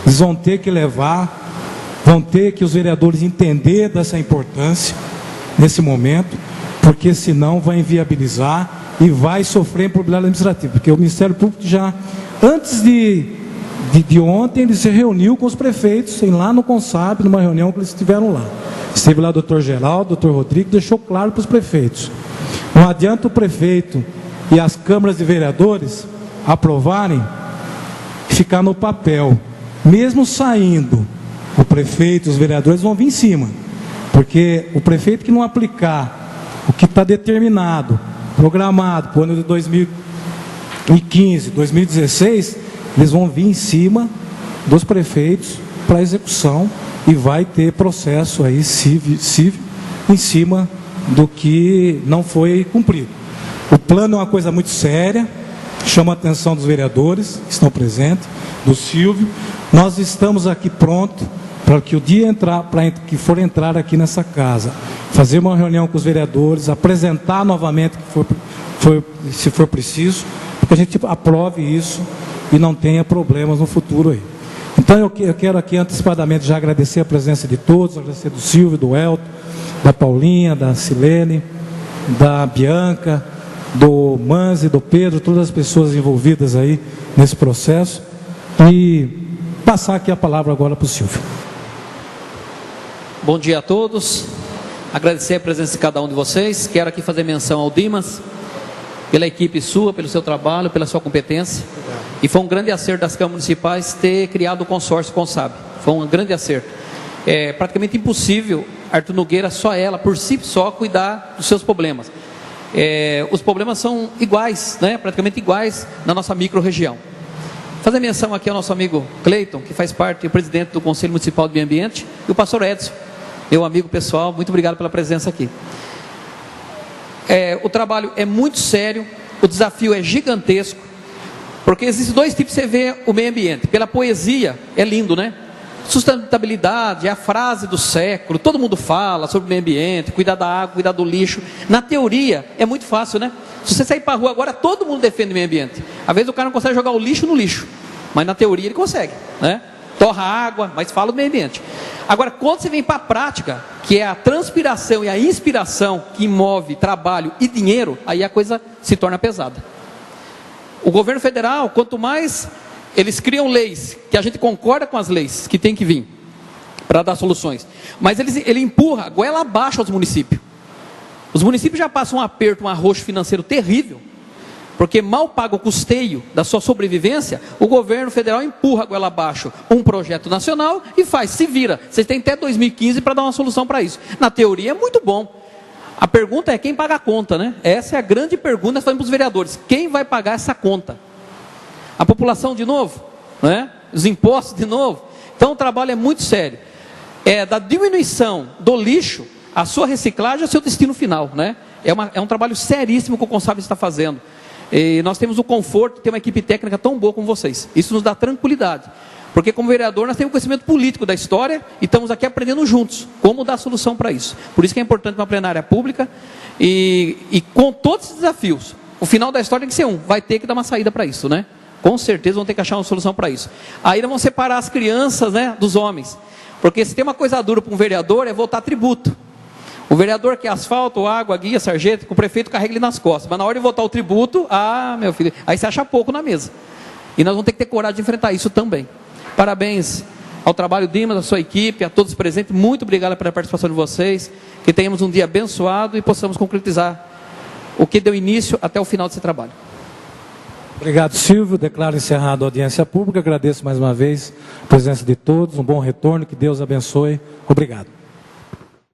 eles vão ter que vão ter que os vereadores entender dessa importância nesse momento, porque senão vai inviabilizar e vai sofrer improbidade administrativa, porque o Ministério Público já, antes de ontem, ele se reuniu com os prefeitos, lá no Consab, numa reunião que eles estiveram lá. Esteve lá o doutor Geraldo, o doutor Rodrigo, deixou claro para os prefeitos. Não adianta o prefeito e as câmaras de vereadores aprovarem e ficar no papel. Mesmo saindo, o prefeito e os vereadores vão vir em cima. Porque o prefeito que não aplicar o que está determinado, programado para o ano de 2015, 2016, eles vão vir em cima dos prefeitos para execução e vai ter processo aí civil em cima do que não foi cumprido. O plano é uma coisa muito séria, chama a atenção dos vereadores que estão presentes, do Silvio. Nós estamos aqui prontos para que o dia que for entrar aqui nessa casa, fazer uma reunião com os vereadores, apresentar novamente se for preciso, para que a gente aprove isso e não tenha problemas no futuro aí. Então eu quero aqui antecipadamente já agradecer a presença de todos, agradecer do Silvio, do Elton, da Paulinha, da Silene, da Bianca, do Manzi, do Pedro, todas as pessoas envolvidas aí nesse processo, e passar aqui a palavra agora para o Silvio. Bom dia a todos, agradecer a presença de cada um de vocês. Quero aqui fazer menção ao Dimas, pela equipe sua, pelo seu trabalho, pela sua competência. E foi um grande acerto das câmaras municipais ter criado o consórcio Consab. Foi um grande acerto. É praticamente impossível Arthur Nogueira, só ela, por si só, cuidar dos seus problemas. Os problemas são iguais, né? Praticamente iguais na nossa micro-região. Fazer menção aqui ao nosso amigo Cleiton, que faz parte, o presidente do Conselho Municipal do Meio Ambiente, e o pastor Edson, meu amigo pessoal, muito obrigado pela presença aqui. O trabalho é muito sério, o desafio é gigantesco, porque existem dois tipos de você ver o meio ambiente. Pela poesia, é lindo, né? Sustentabilidade é a frase do século, todo mundo fala sobre o meio ambiente, cuidar da água, cuidar do lixo. Na teoria, é muito fácil, né? Se você sair para a rua agora, todo mundo defende o meio ambiente. Às vezes o cara não consegue jogar o lixo no lixo, mas na teoria ele consegue, né? Torra água, mas fala do meio ambiente. Agora, quando você vem para a prática, que é a transpiração e a inspiração que move trabalho e dinheiro, aí a coisa se torna pesada. O governo federal, quanto mais eles criam leis, que a gente concorda com as leis que tem que vir para dar soluções, mas ele empurra goela abaixo aos municípios. Os municípios já passam um aperto, um arroxo financeiro terrível, porque mal paga o custeio da sua sobrevivência. O governo federal empurra goela abaixo um projeto nacional e se vira. Vocês têm até 2015 para dar uma solução para isso. Na teoria é muito bom. A pergunta é quem paga a conta, né? Essa é a grande pergunta que nós fazemos para os vereadores. Quem vai pagar essa conta? A população de novo, né? Os impostos de novo. Então o trabalho é muito sério. Da diminuição do lixo, a sua reciclagem é o seu destino final, né? É um trabalho seríssimo que o Consab está fazendo. E nós temos o conforto de ter uma equipe técnica tão boa como vocês. Isso nos dá tranquilidade. Porque como vereador nós temos conhecimento político da história e estamos aqui aprendendo juntos como dar solução para isso. Por isso que é importante uma plenária pública e com todos os desafios. O final da história tem que ser vai ter que dar uma saída para isso, né? Com certeza vão ter que achar uma solução para isso. Aí nós vamos separar as crianças, né, dos homens. Porque se tem uma coisa dura para um vereador é votar tributo. O vereador quer asfalto, água, guia, sargento, o prefeito carrega ele nas costas. Mas na hora de votar o tributo, meu filho, aí você acha pouco na mesa. E nós vamos ter que ter coragem de enfrentar isso também. Parabéns ao trabalho Dimas, da sua equipe, a todos presentes. Muito obrigado pela participação de vocês. Que tenhamos um dia abençoado e possamos concretizar o que deu início até o final desse trabalho. Obrigado, Silvio. Declaro encerrado a audiência pública. Agradeço mais uma vez a presença de todos. Um bom retorno. Que Deus abençoe. Obrigado.